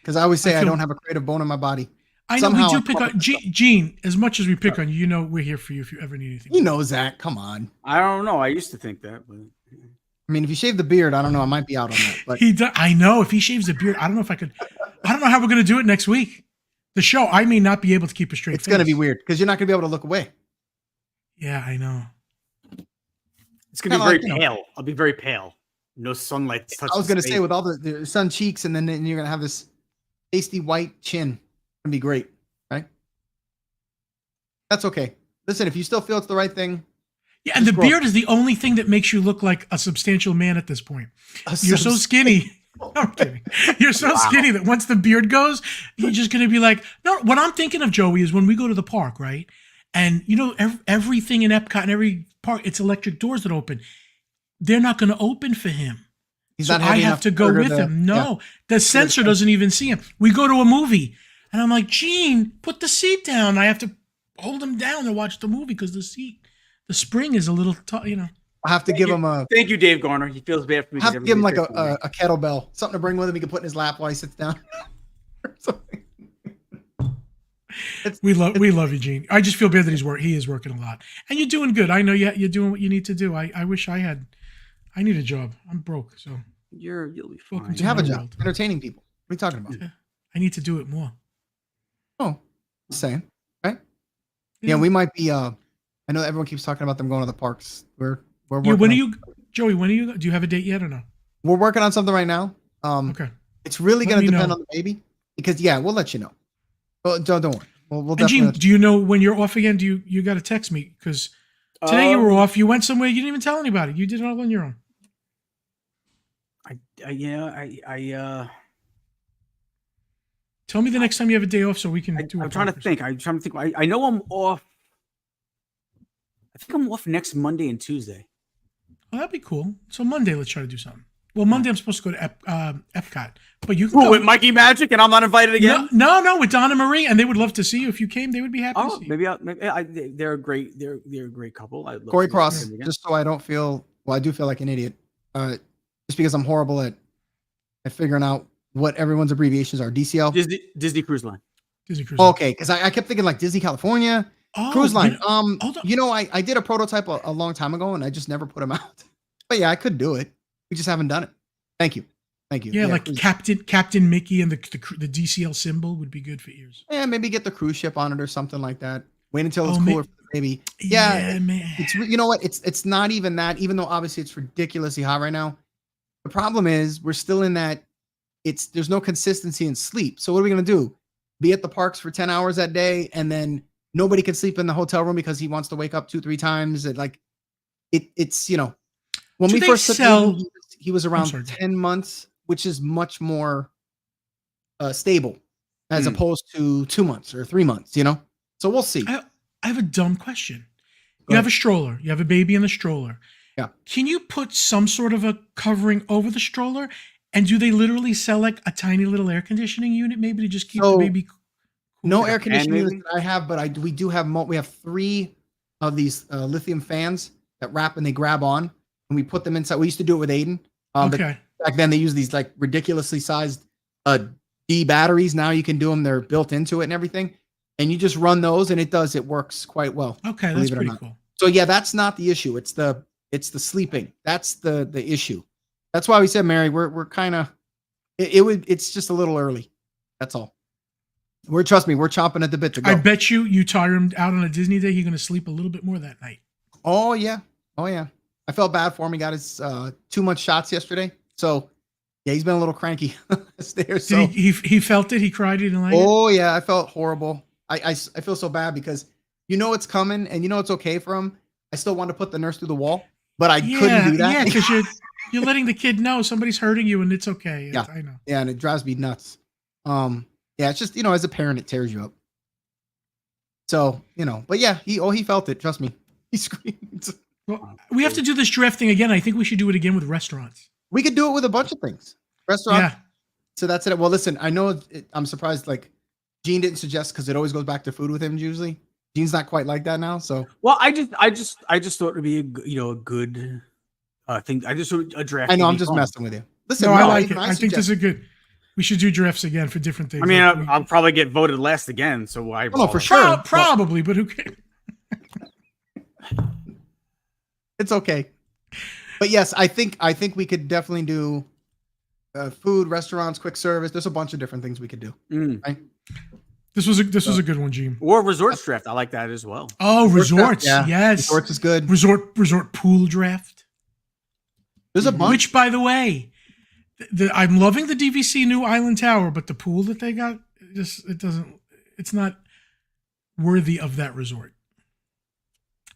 Because I always say I don't have a creative bone in my body. I know we do pick on Gene. As much as we pick on you, you know we're here for you if you ever need anything. He knows that. Come on. I don't know. I used to think that, but I mean, if you shave the beard, I don't know. I might be out on that. But I know if he shaves the beard, I don't know if I could. I don't know how we're going to do it next week. The show, I may not be able to keep a straight face. It's going to be weird because you're not going to be able to look away. Yeah, I know. It's going to be very pale. I'll be very pale. No sunlight. I was going to say with all the sun cheeks, and then you're going to have this pasty white chin. It's going to be great, right? That's okay. Listen, if you still feel it's the right thing. Yeah, and the beard is the only thing that makes you look like a substantial man at this point. You're so skinny. No, I'm kidding. You're so skinny that once the beard goes, you're just going to be like, no, what I'm thinking of, Joey, is when we go to the park, right? And, you know, everything in Epcot and every park, it's electric doors that open. They're not going to open for him. So I have to go with him. No, the sensor doesn't even see him. We go to a movie, and I'm like, Gene, put the seat down. I have to hold him down to watch the movie because the spring is a little, you know. I have to give him a. Thank you, Dave Garner. He feels bad for me. I have to give him like a kettlebell, something to bring with him. He can put in his lap while he sits down. We love you, Gene. I just feel bad that he is working a lot, and you're doing good. I know you're doing what you need to do. I wish I need a job. I'm broke, so you'll be fine. You have a job, entertaining people. What are you talking about? Yeah. I need to do it more. Oh, saying, right? Yeah, we might be. I know everyone keeps talking about them going to the parks. We're working. Yeah, when are you, Joey? When are you? Do you have a date yet or no? We're working on something right now. Okay. It's really going to depend on the baby because we'll let you know. Well, don't worry. We'll definitely. Gene, do you know when you're off again? You got to text me because today you were off. You went somewhere. You didn't even tell anybody. You did it all on your own. Tell me the next time you have a day off so we can do it. I'm trying to think. I know I'm off. I think I'm off next Monday and Tuesday. Oh, that'd be cool. So Monday, let's try to do something. Well, Monday I'm supposed to go to Epcot, but you can go with Mikey Magic, and I'm not invited again. No, with Donna Marie, and they would love to see you if you came. They would be happy. To see maybe they're a great. They're a great couple. Corey Cross. Just so I don't feel. Well, I do feel like an idiot. Just because I'm horrible at figuring out what everyone's abbreviations are. DCL. Disney Cruise Line. Disney Cruise Line. Okay, because I kept thinking like Disney California Cruise Line. I did a prototype a long time ago, and I just never put them out. But yeah, I could do it. We just haven't done it. Thank you. Yeah, like Captain Mickey and the DCL symbol would be good for ears. Yeah, maybe get the cruise ship on it or something like that. Wait until it's cooler for the baby. Yeah, man. It's, you know what? It's not even that. Even though obviously it's ridiculously hot right now. The problem is we're still in that. There's no consistency in sleep. So what are we gonna do? Be at the parks for 10 hours that day, and then nobody can sleep in the hotel room because he wants to wake up 2-3 times. It's when we first took him, he was around 10 months, which is much more stable as opposed to 2 months or 3 months, So we'll see. I have a dumb question. You have a stroller. You have a baby in the stroller. Yeah. Can you put some sort of a covering over the stroller? And do they literally sell like a tiny little air conditioning unit maybe to just keep the baby cool? No air conditioning units that I have, but we do have we have 3 of these lithium fans that wrap and they grab on, and we put them inside. We used to do it with Aiden. Okay. Back then they used these like ridiculously sized D batteries. Now you can do them; they're built into it and everything. And you just run those, and it works quite well. Okay, that's pretty cool. So yeah, that's not the issue. It's the sleeping. That's the issue. That's why we said, Mary, we're kind of it's just a little early. That's all. Trust me, we're chomping at the bit to go. I bet you tire him out on a Disney day, he's gonna sleep a little bit more that night. Oh yeah. I felt bad for him. He got his 2 month shots yesterday. So yeah, he's been a little cranky there. So he felt it, he cried, he didn't like it. Oh yeah, I felt horrible. I feel so bad because it's coming and it's okay for him. I still want to put the nurse through the wall, but I couldn't do that. Yeah, because you're letting the kid know somebody's hurting you and it's okay. Yeah, I know. Yeah, and it drives me nuts. Yeah, it's just, as a parent, it tears you up. So, but yeah, he felt it. Trust me. He screamed. Well, we have to do this draft thing again. I think we should do it again with restaurants. We could do it with a bunch of things. Restaurant. Yeah. So that's it. Well, listen, I know I'm surprised. Like Gene didn't suggest because it always goes back to food with him. Usually, Gene's not quite like that now. So Well, I just thought it'd be a good thing. I just a draft. I know would I'm be just fun. messing with you. Listen, No, I like it. even I think this is good. We should do drafts again for different things. I mean, Like I'll probably get voted last again, so why? Oh, no, for sure. Probably, but who cares? It's okay. But yes, I think we could definitely do food, restaurants, quick service. There's a bunch of different things we could do. Right? This was a good one, Gene. Or resorts draft. I like that as well. Oh, resorts. Yeah. Yes. Resorts is good. Resort pool draft. There's a bunch. Which, by the way, I'm loving the DVC new Island Tower, but the pool that they got, it's not worthy of that resort.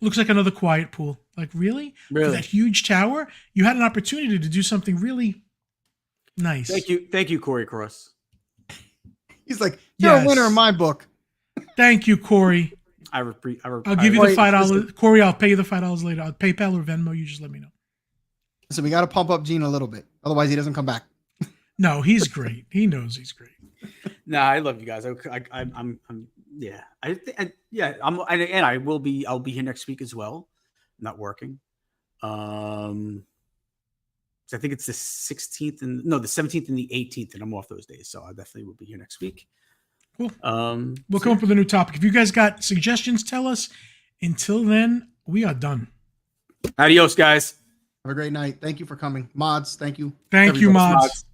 Looks like another quiet pool. Like, really? For that huge tower? You had an opportunity to do something really nice. Thank you, Corey Cross. He's like, you're a winner in my book. Thank you, Corey. I'll give you the $5. Corey, I'll pay you the $5 later. I'll PayPal or Venmo. You just let me know. So we got to pump up Gene a little bit. Otherwise, he doesn't come back. No, he's great. He knows he's great. Nah, I love you guys. I'm yeah. I'll be here next week as well. I'm not working. So I think it's the 16th and the 17th and the 18th, and I'm off those days. So I definitely will be here next week. Cool. We'll come up with a new topic. If you guys got suggestions, tell us. Until then, we are done. Adios, guys. Have a great night. Thank you for coming. Mods, thank you. Thank you, Everybody. mods.